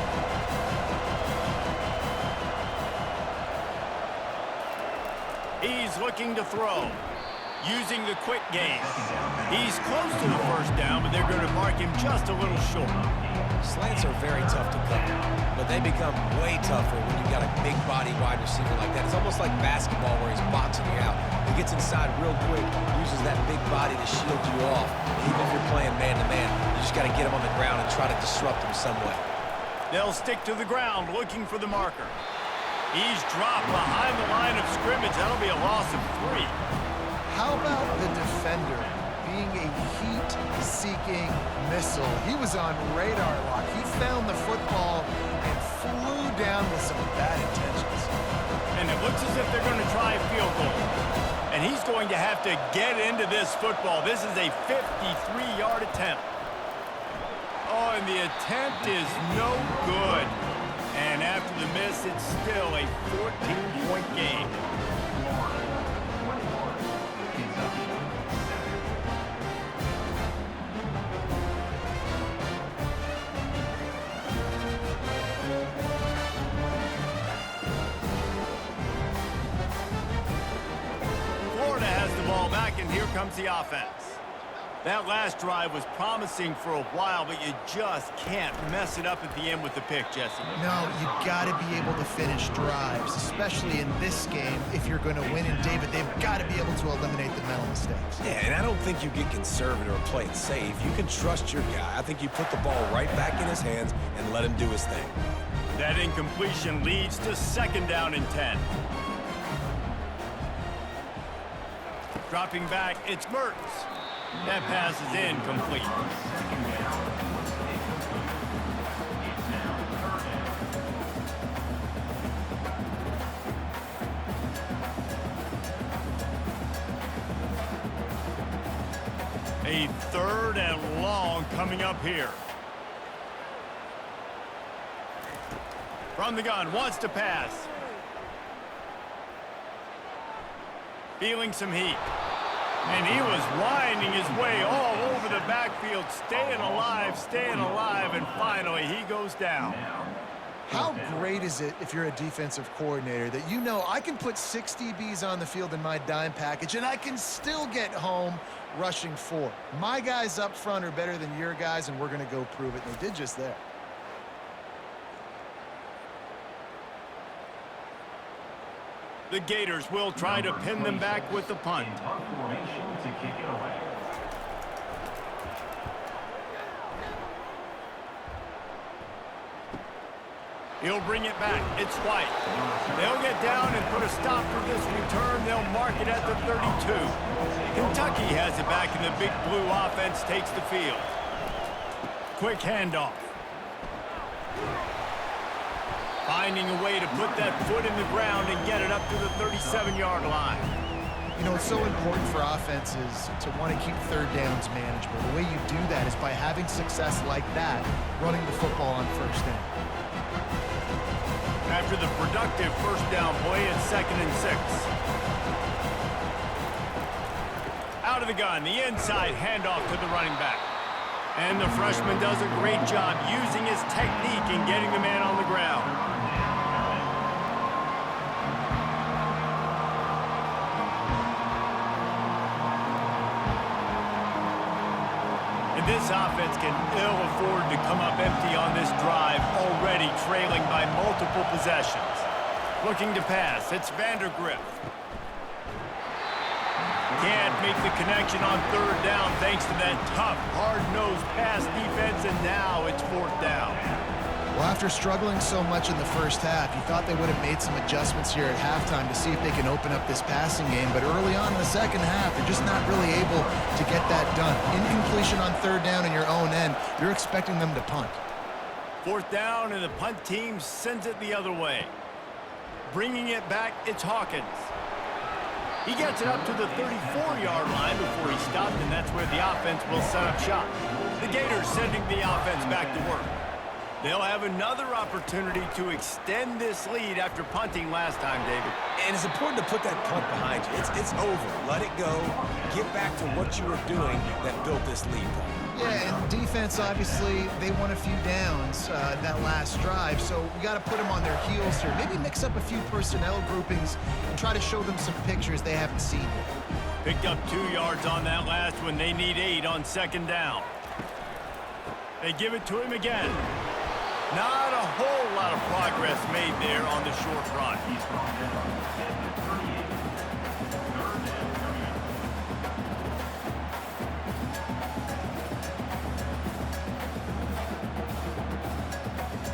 He's looking to throw, using the quick game. He's close to the first down, but they're going to mark him just a little short. Slants are very tough to cover, but they become way tougher when you've got a big body wide receiver like that. It's almost like basketball where he's boxing you out. He gets inside real quick, uses that big body to shield you off. Even if you're playing man-to-man, you just got to get him on the ground and try to disrupt him some way. They'll stick to the ground looking for the marker. He's dropped behind the line of scrimmage. That'll be a loss of 3. How about the defender being a heat-seeking missile? He was on radar lock. He found the football and flew down with some bad intentions. And it looks as if they're going to try a field goal. And he's going to have to get into this football. This is a 53-yard attempt. Oh, and the attempt is no good. And after the miss, it's still a 14-point game. Florida has the ball back, and here comes the offense. That last drive was promising for a while, but you just can't mess it up at the end with the pick, Jesse. No, you got to be able to finish drives, especially in this game if you're going to win. And David, they've got to be able to eliminate the mental mistakes. Yeah, and I don't think you get conservative or play it safe. You can trust your guy. I think you put the ball right back in his hands and let him do his thing. That incompletion leads to 2nd down and 10. Dropping back, it's Mertz. That pass is incomplete. A 3rd and long coming up here. From the gun, wants to pass. Feeling some heat. And he was winding his way all over the backfield, staying alive, and finally he goes down. How great is it if you're a defensive coordinator that you know I can put 6 DBs on the field in my dime package and I can still get home rushing 4. My guys up front are better than your guys, and we're going to go prove it. And they did just that. The Gators will try to pin them back with the punt. He'll bring it back. It's White. They'll get down and put a stop to this return. They'll mark it at the 32. Kentucky has it back, and the Big Blue offense takes the field. Quick handoff. Finding a way to put that foot in the ground and get it up to the 37-yard line. You know, it's so important for offenses to want to keep 3rd downs manageable. The way you do that is by having success like that, running the football on 1st down. After the productive 1st down play, it's 2nd and 6. Out of the gun, the inside handoff to the running back. And the freshman does a great job using his technique and getting the man on the ground. This offense can ill afford to come up empty on this drive, already trailing by multiple possessions. Looking to pass, it's Vandergrift. Can't make the connection on 3rd down thanks to that tough, hard-nosed pass defense, and now it's 4th down. Well, after struggling so much in the 1st half, you thought they would have made some adjustments here at halftime to see if they can open up this passing game. But early on in the 2nd half, they're just not really able to get that done. Incompletion on 3rd down in your own end, you're expecting them to punt. 4th down, and the punt team sends it the other way. Bringing it back, it's Hawkins. He gets it up to the 34-yard line before he stopped, and that's where the offense will set up shop. The Gators sending the offense back to work. They'll have another opportunity to extend this lead after punting last time, David. And it's important to put that punt behind you. It's over. Let it go. Get back to what you were doing that built this lead. Yeah, and defense, obviously, they won a few downs that last drive, so we got to put them on their heels here. Maybe mix up a few personnel groupings and try to show them some pictures they haven't seen yet. Picked up 2 yards on that last one. They need 8 on 2nd down. They give it to him again. Not a whole lot of progress made there on the short run.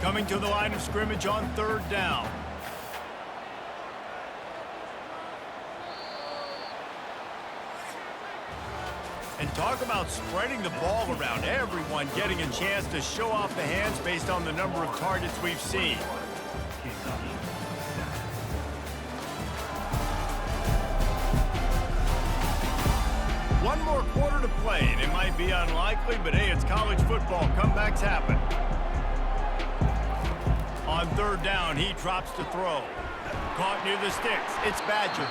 Coming to the line of scrimmage on 3rd down. And talk about spreading the ball around. Everyone getting a chance to show off the hands based on the number of targets we've seen. One more quarter to play, and it might be unlikely, but hey, it's college football. Comebacks happen. On 3rd down, he drops to throw. Caught near the sticks. It's Badger.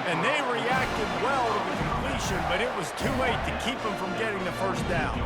And they reacted well to the completion, but it was too late to keep them from getting the 1st down.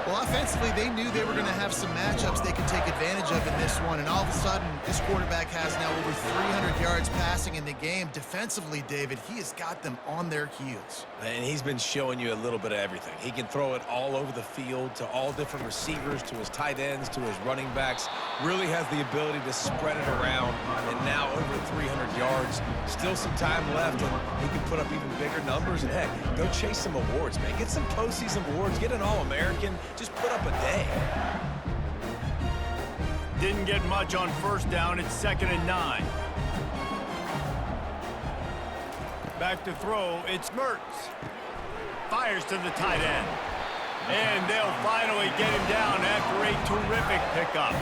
Well, offensively, they knew they were going to have some matchups they could take advantage of in this one, and all of a sudden, this quarterback has now over 300 yards passing in the game. Defensively, David, he has got them on their heels. And he's been showing you a little bit of everything. He can throw it all over the field to all different receivers, to his tight ends, to his running backs. Really has the ability to spread it around, and now over 300 yards. Still some time left, and he can put up even bigger numbers. And, heck, go chase some awards, man. Get some postseason awards. Get an All-American. Just put up a day. didn't get much on first down. It's 2nd and 9. Back to throw, it's Mertz. Fires to the tight end. And they'll finally get him down after a terrific pickup.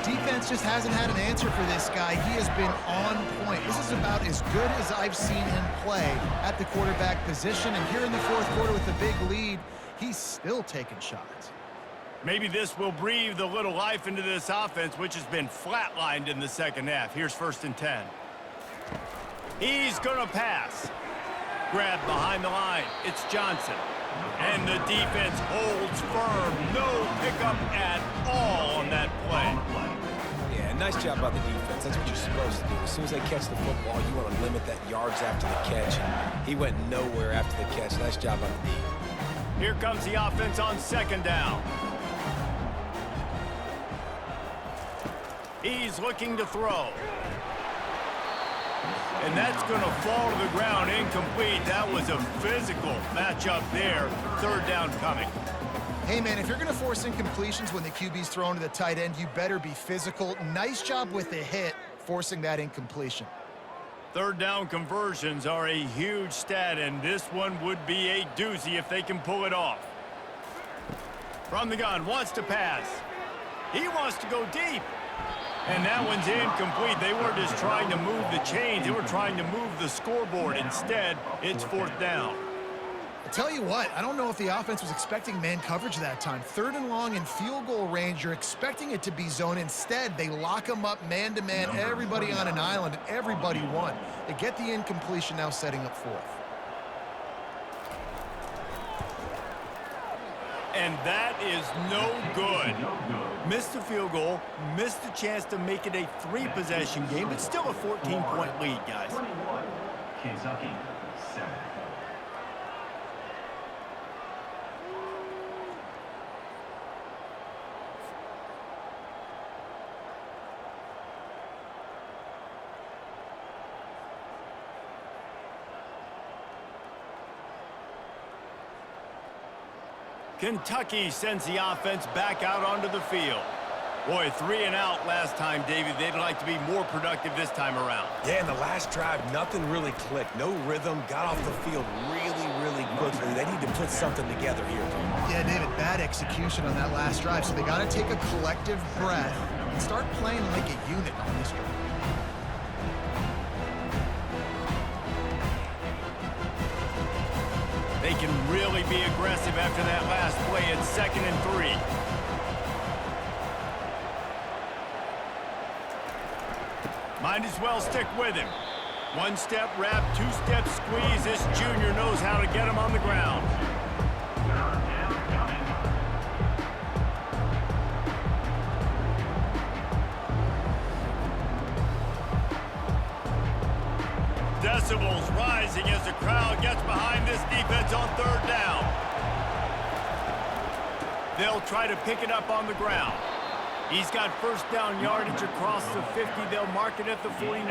Defense just hasn't had an answer for this guy. He has been on point. This is about as good as I've seen him play at the quarterback position. And here in the fourth quarter with the big lead, he's still taking shots. Maybe this will breathe a little life into this offense, which has been flatlined in the second half. Here's 1st and 10. He's going to pass. Grab behind the line. It's Johnson. And the defense holds firm. No pickup at all on that play. Yeah, nice job by the defense. That's what you're supposed to do. As soon as they catch the football, you want to limit that yards after the catch. And he went nowhere after the catch. Nice job by the D. Here comes the offense on 2nd down. He's looking to throw. And that's going to fall to the ground incomplete. That was a physical matchup there. 3rd down coming. Hey, man, if you're going to force incompletions when the QB's thrown to the tight end, you better be physical. Nice job with the hit, forcing that incompletion. 3rd down conversions are a huge stat, and this one would be a doozy if they can pull it off. From the gun, wants to pass. He wants to go deep. And that one's incomplete. They weren't just trying to move the chains. They were trying to move the scoreboard. Instead, it's 4th down. I'll tell you what, I don't know if the offense was expecting man coverage that time. 3rd and long in field goal range, you're expecting it to be zone. Instead, they lock them up man-to-man, everybody on an island, and everybody won. They get the incompletion, now setting up 4th. And that is no good. Missed the field goal, missed the chance to make it a 3-possession game, but still a 14-point lead, guys. Kentucky, 7. Kentucky sends the offense back out onto the field. Boy, 3 and out last time, David. They'd like to be more productive this time around. Yeah, in the last drive, nothing really clicked. No rhythm, got off the field really quickly. They need to put something together here. Yeah, David, bad execution on that last drive, so they got to take a collective breath and start playing like a unit on this drive. They can really be aggressive after that last play. It's 2nd and 3. Might as well stick with him. 1-step wrap, 2-step squeeze. This junior knows how to get him on the ground. Decibels rising as the crowd gets behind this defense on 3rd down. They'll try to pick it up on the ground. He's got 1st down yardage across the 50. They'll mark it at the 49.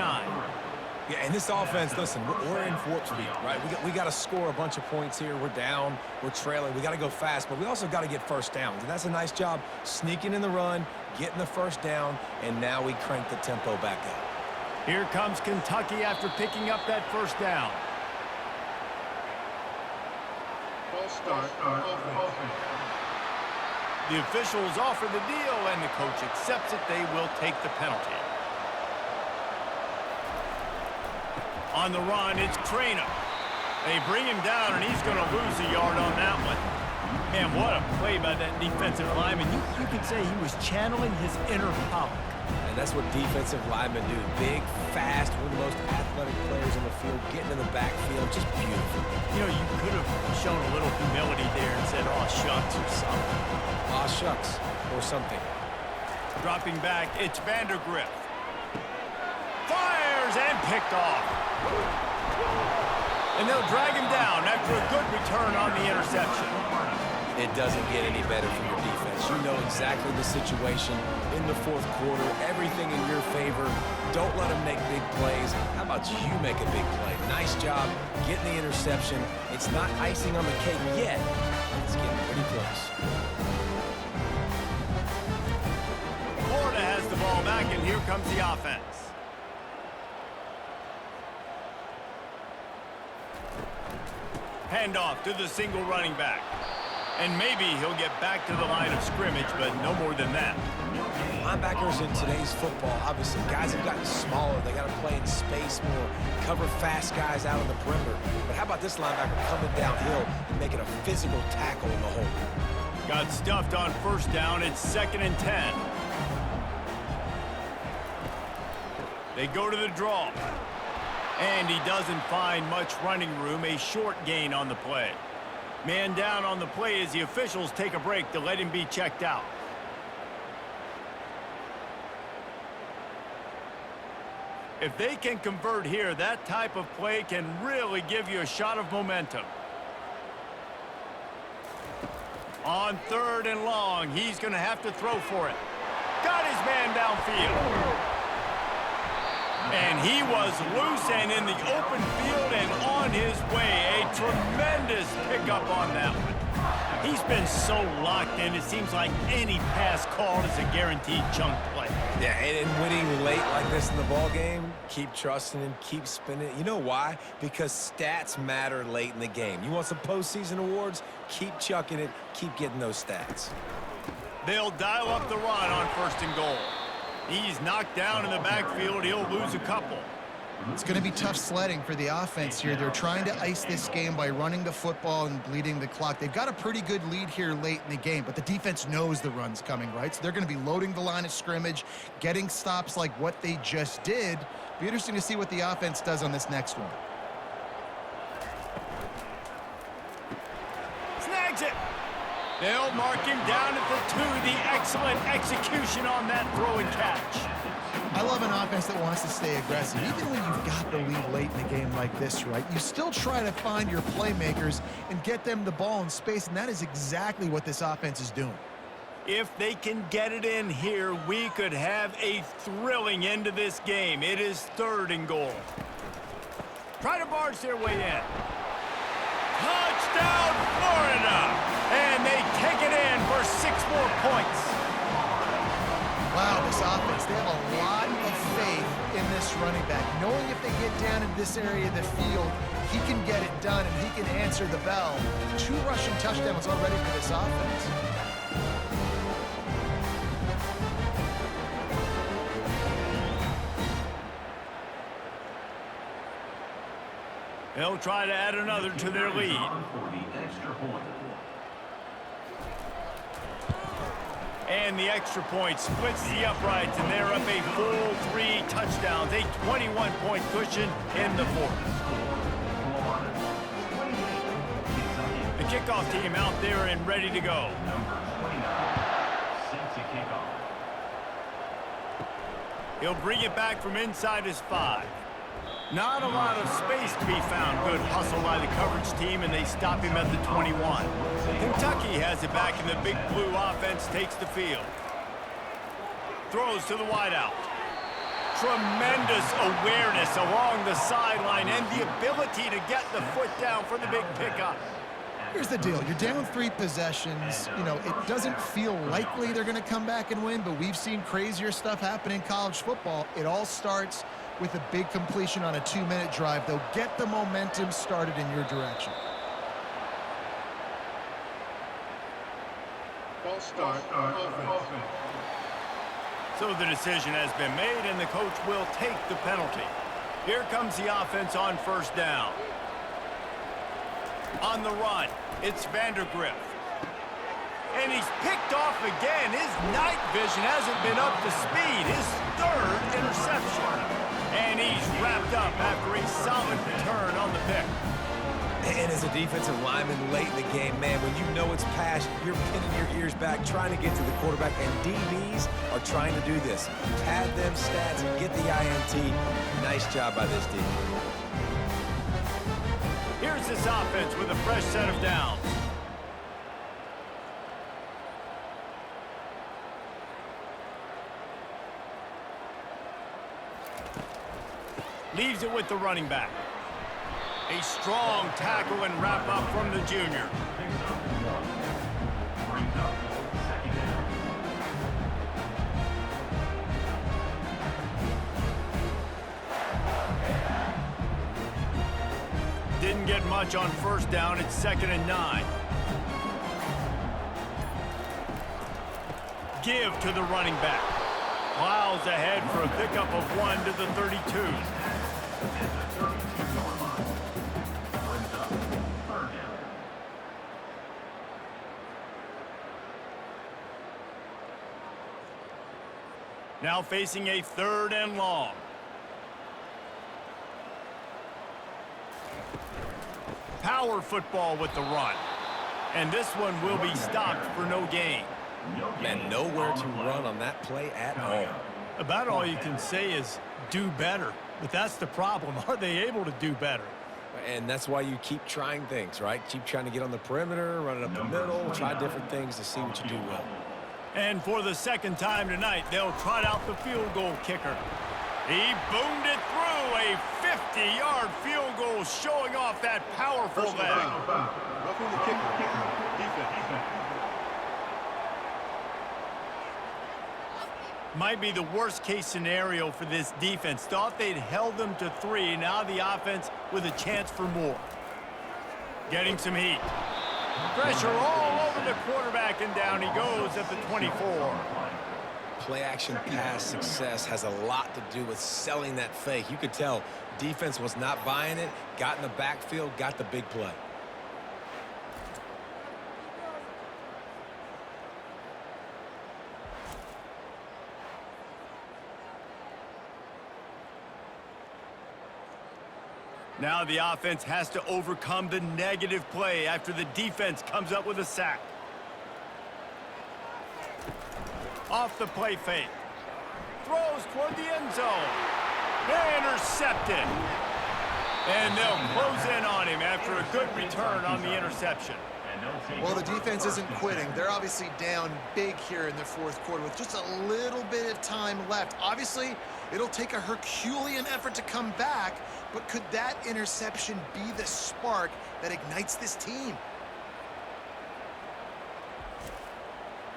Yeah, and this offense, listen, we're in warp speed, right? We got to score a bunch of points here. We're down, we're trailing. We got to go fast, but we also got to get 1st downs. And that's a nice job sneaking in the run, getting the 1st down, and now we crank the tempo back up. Here comes Kentucky after picking up that 1st down. The officials offer the deal, and the coach accepts it. They will take the penalty. On the run, it's Trainer. They bring him down, and he's going to lose a yard on that one. Man, what a play by that defensive lineman. You could say he was channeling his inner power. And that's what defensive linemen do. Big, fast, one of the most athletic players in the field, getting in the backfield, just beautiful. You know, you could have shown a little humility there and said, "Aw, shucks," or something. Aw, shucks, or something. Dropping back, it's Vandergrift. Fires and picked off. And they'll drag him down after a good return on the interception. It doesn't get any better for your defense. You know exactly the situation in the 4th quarter, everything in your favor. Don't let them make big plays. How about you make a big play? Nice job getting the interception. It's not icing on the cake yet, but it's getting pretty close. Florida has And here comes the offense. Handoff to the single running back. And maybe he'll get back to the line of scrimmage, but no more than that. Linebackers in today's football, obviously, guys have gotten smaller. They got to play in space more, cover fast guys out on the perimeter. But how about this linebacker coming downhill and making a physical tackle in the hole? Got stuffed on first down. It's 2nd and 10. They go to the draw. And he doesn't find much running room. A short gain on the play. Man down on the play as the officials take a break to let him be checked out. If they can convert here, that type of play can really give you a shot of momentum. On 3rd and long, he's going to have to throw for it. Got his man downfield. And he was loose and in the open field and on his way. A tremendous pickup on that one. He's been so locked in, it seems like any pass called is a guaranteed chunk play. Yeah, and winning late like this in the ball game, keep trusting him, keep spinning it. You know why? Because stats matter late in the game. You want some postseason awards? Keep chucking it, keep getting those stats. They'll dial up the run on 1st and goal. He's knocked down in the backfield. He'll lose a couple. It's going to be tough sledding for the offense here. They're trying to ice this game by running the football and bleeding the clock. They've got a pretty good lead here late in the game, but the defense knows the run's coming, right? So they're going to be loading the line of scrimmage, getting stops like what they just did. Be interesting to see what the offense does on this next one. Snags it. They'll mark him down at the 2. The excellent execution on that throw and catch. I love an offense that wants to stay aggressive. Even when you've got the lead late in the game like this, right, you still try to find your playmakers and get them the ball in space, and that is exactly what this offense is doing. If they can get it in here, we could have a thrilling end to this game. It is 3rd and goal. Try to barge their way in. Touchdown, Florida! And they take it in for 6 more points. Wow, this offense, they have a lot of faith in this running back. Knowing if they get down in this area of the field, he can get it done and he can answer the bell. 2 rushing touchdowns already for this offense. They'll try to add another to their lead. And the extra point splits the uprights, and they're up a full 3 touchdowns, a 21-point cushion in the 4th. The kickoff team out there and ready to go. He'll bring it back from inside his 5. Not a lot of space to be found. Good hustle by the coverage team, and they stop him at the 21. Kentucky has it back, and the big blue offense takes the field. Throws to the wideout. Tremendous awareness along the sideline and the ability to get the foot down for the big pickup. Here's the deal. You're down 3 possessions. You know, it doesn't feel likely they're going to come back and win, but we've seen crazier stuff happen in college football. It all starts with a big completion on a 2-minute drive. They'll get the momentum started in your direction. So the decision has been made, and the coach will take the penalty. Here comes the offense on 1st down. On the run, it's Vandergriff. And he's picked off again. His night vision hasn't been up to speed. His 3rd interception. And he's wrapped up after a solid return on the pick. And as a defensive lineman late in the game, man, when you know it's past, you're pinning your ears back, trying to get to the quarterback, and DBs are trying to do this. Pad them stats and get the INT. Nice job by this D. Here's this offense with a fresh set of downs. Leaves it with the running back. A strong tackle and wrap up from the junior. didn't get much on first down. It's 2nd and 9. Give to the running back. Plows ahead for a pickup of 1 to the 32. Now facing a 3rd and long. Power football with the run. And this one will be stopped for no gain. And nowhere to run on that play at all. About all you can say is do better. But that's the problem. Are they able to do better? And that's why you keep trying things, right? Keep trying to get on the perimeter, run it up the middle, try different things to see what you do well. And for the 2nd time tonight, they'll trot out the field goal kicker. He boomed it through, a 50-yard field goal, showing off that powerful leg. Roughing the kicker. Defense. Might be the worst-case scenario for this defense. Thought they'd held them to 3. Now the offense with a chance for more. Getting some heat. Pressure all over the quarterback, and down he goes at the 24. Play-action pass success has a lot to do with selling that fake. You could tell defense was not buying it, got in the backfield, got the big play. Now the offense has to overcome the negative play after the defense comes up with a sack. Off the play fake. Throws toward the end zone. Intercepted. And they'll close in on him after a good return on the interception. Well, the defense isn't quitting. They're obviously down big here in the 4th quarter with just a little bit of time left. Obviously, it'll take a Herculean effort to come back, but could that interception be the spark that ignites this team?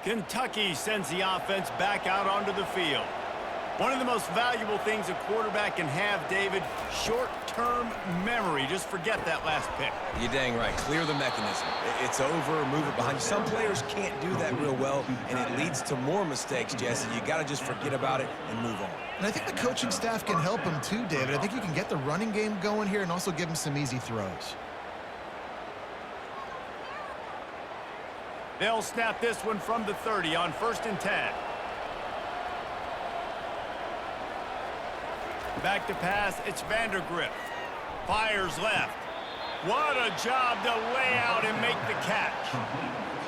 Kentucky sends the offense back out onto the field. One of the most valuable things a quarterback can have, David, short-term memory. Just forget that last pick. You're dang right. Clear the mechanism. It's over, move it behind you. Some players can't do that real well, and it leads to more mistakes, Jesse. You got to just forget about it and move on. And I think the coaching staff can help him too, David. I think you can get the running game going here and also give him some easy throws. They'll snap this one from the 30 on 1st and 10. Back to pass, it's Vandergrift. Fires left. What a job to lay out and make the catch.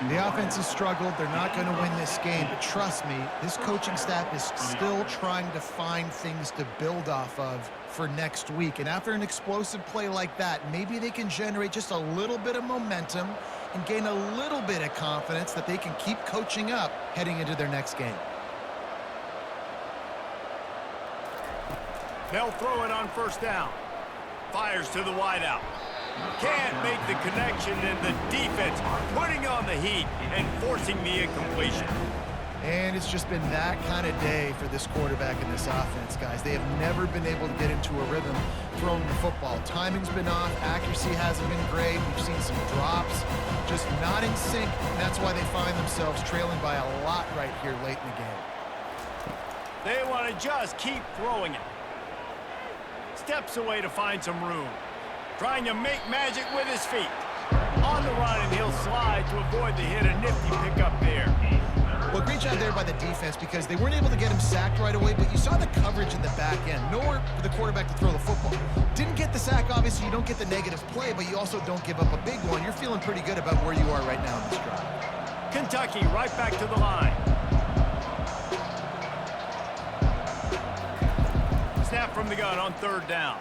The offense has struggled. They're not going to win this game, but trust me, this coaching staff is still trying to find things to build off of for next week. And after an explosive play like that, maybe they can generate just a little bit of momentum and gain a little bit of confidence that they can keep coaching up heading into their next game. They'll throw it on 1st down. Fires to the wideout. Can't make the connection, and the defense putting on the heat and forcing the incompletion. And it's just been that kind of day for this quarterback and this offense, guys. They have never been able to get into a rhythm throwing the football. Timing's been off. Accuracy hasn't been great. We've seen some drops. Just not in sync, and that's why they find themselves trailing by a lot right here late in the game. They want to just keep throwing it. Steps away to find some room. Trying to make magic with his feet. On the run, and he'll slide to avoid the hit. A nifty pickup there. Well, great job there by the defense because they weren't able to get him sacked right away, but you saw the coverage in the back end. Nowhere for the quarterback to throw the football. Didn't get the sack, obviously. You don't get the negative play, but you also don't give up a big one. You're feeling pretty good about where you are right now in this drive. Kentucky right back to the line. Snap from the gun on 3rd down.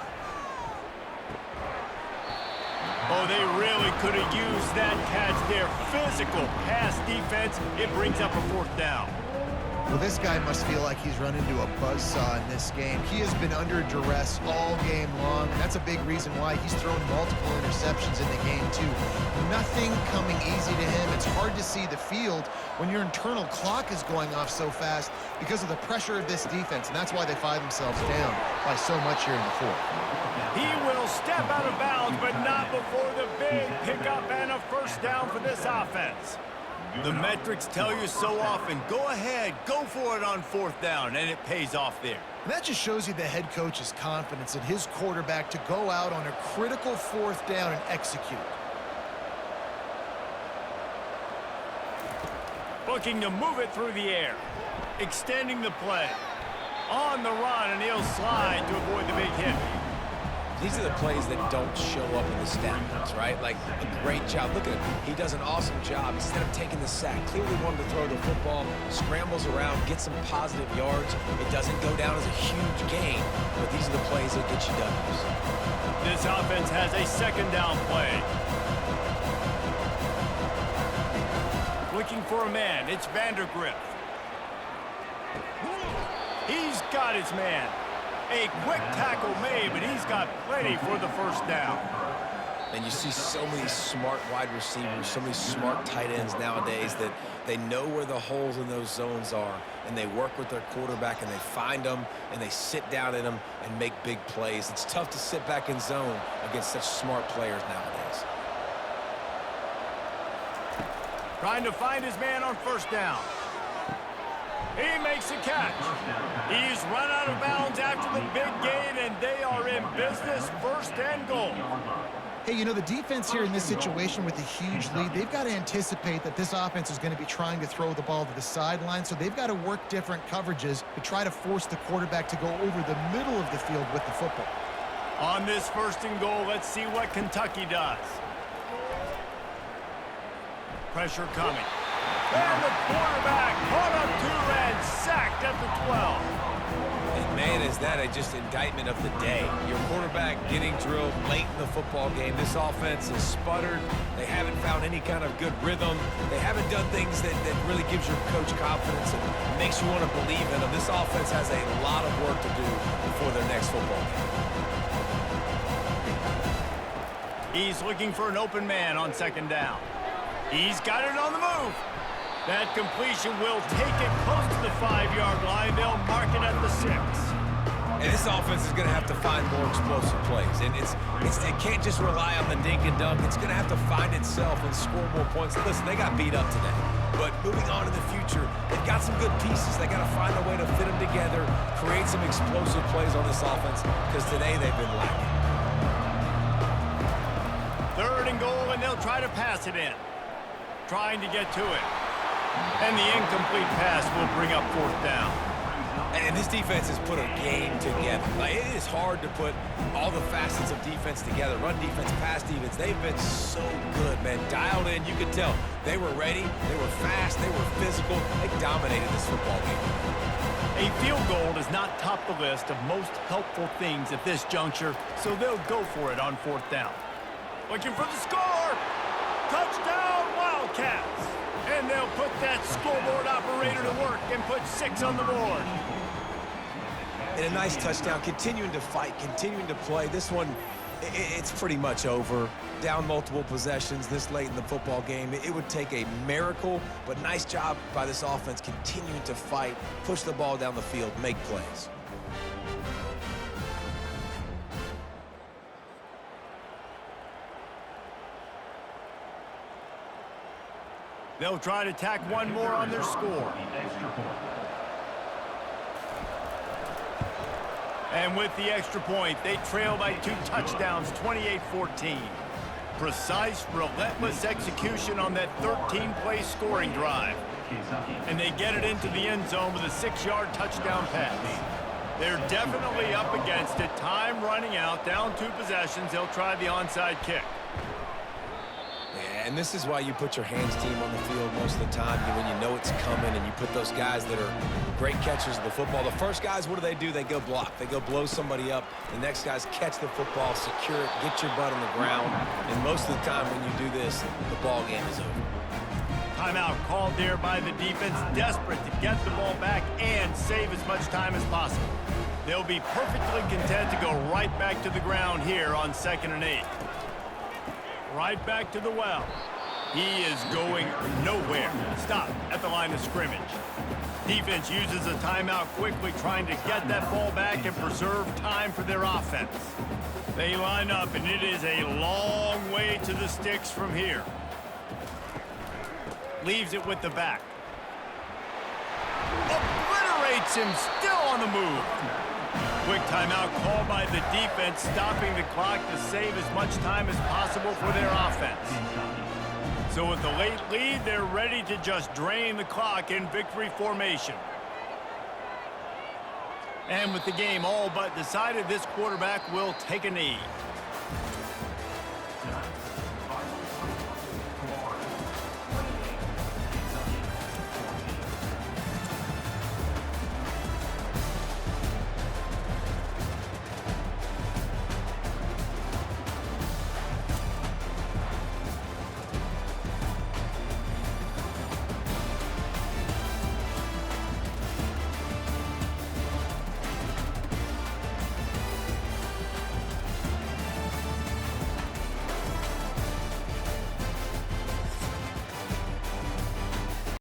Oh, they really could have used that catch there. Physical pass defense. It brings up a 4th down. Well, this guy must feel like he's run into a buzzsaw in this game. He has been under duress all game long, and that's a big reason why he's thrown multiple interceptions in the game, too. Nothing coming easy to him. It's hard to see the field when your internal clock is going off so fast because of the pressure of this defense, and that's why they find themselves down by so much here in the fourth. He will step out of bounds, but not before the big pickup and a first down for this offense. The metrics tell you so often, go ahead, go for it on fourth down, and it pays off there. And that just shows you the head coach's confidence in his quarterback to go out on a critical fourth down and execute. Looking to move it through the air. Extending the play. On the run, and he'll slide to avoid the big hit. These are the plays that don't show up in the stat books, right? Like, a great job. Look at him. He does an awesome job. Instead of taking the sack, clearly wanted to throw the football, scrambles around, gets some positive yards. It doesn't go down as a huge gain, but these are the plays that get you W's. This offense has a second down play. Looking for a man. It's Vandergrift. He's got his man. A quick tackle made, but he's got plenty for the first down. And you see so many smart wide receivers, so many smart tight ends nowadays that they know where the holes in those zones are, and they work with their quarterback, and they find them, and they sit down in them and make big plays. It's tough to sit back in zone against such smart players nowadays. Trying to find his man on first down. He makes a catch. He's run out of bounds after the big gain, and they are in business, first and goal. Hey, you know, the defense here in this situation with a huge lead, they've got to anticipate that this offense is going to be trying to throw the ball to the sideline, so they've got to work different coverages to try to force the quarterback to go over the middle of the field with the football. On this first and goal, let's see what Kentucky does. Pressure coming. And the quarterback caught up to and sacked at the 12. And man, is that just indictment of the day. Your quarterback getting drilled late in the football game. This offense has sputtered. They haven't found any kind of good rhythm. They haven't done things that really gives your coach confidence and makes you want to believe in them. This offense has a lot of work to do before their next football game. He's looking for an open man on second down. He's got it on the move. That completion will take it close to the 5-yard line. They'll mark it at the 6. And this offense is going to have to find more explosive plays. And it can't just rely on the dink and dunk. It's going to have to find itself and score more points. Listen, they got beat up today. But moving on in the future, they've got some good pieces. They got to find a way to fit them together, create some explosive plays on this offense, because today they've been lacking. Third and goal, and they'll try to pass it in. Trying to get to it. And the incomplete pass will bring up fourth down. And this defense has put a game together. Like, it is hard to put all the facets of defense together. Run defense, pass defense. They've been so good, man. Dialed in, you could tell. They were ready. They were fast. They were physical. They dominated this football game. A field goal does not top the list of most helpful things at this juncture, so they'll go for it on fourth down. Looking for the score. Touchdown, Wildcats. And they'll put that scoreboard operator to work and put 6 on the board. And a nice touchdown, continuing to fight, continuing to play. This one, it's pretty much over. Down multiple possessions this late in the football game. It would take a miracle, but nice job by this offense continuing to fight, push the ball down the field, make plays. They'll try to tack one more on their score. And with the extra point, they trail by 2 touchdowns, 28-14. Precise, relentless execution on that 13-play scoring drive. And they get it into the end zone with a 6-yard touchdown pass. They're definitely up against it. Time running out, down 2 possessions. They'll try the onside kick. And this is why you put your hands team on the field most of the time, when you know it's coming, and you put those guys that are great catchers of the football. The first guys, what do? They go block. They go blow somebody up. The next guys catch the football, secure it, get your butt on the ground. And most of the time when you do this, the ball game is over. Timeout called there by the defense, desperate to get the ball back and save as much time as possible. They'll be perfectly content to go right back to the ground here on 2nd and 8. Right back to the well. He is going nowhere. Stop at the line of scrimmage. Defense uses a timeout quickly, trying to get that ball back and preserve time for their offense. They line up, and it is a long way to the sticks from here. Leaves it with the back. Obliterates him, still on the move. Quick timeout called by the defense, stopping the clock to save as much time as possible for their offense. So with the late lead, they're ready to just drain the clock in victory formation. And with the game all but decided, this quarterback will take a knee.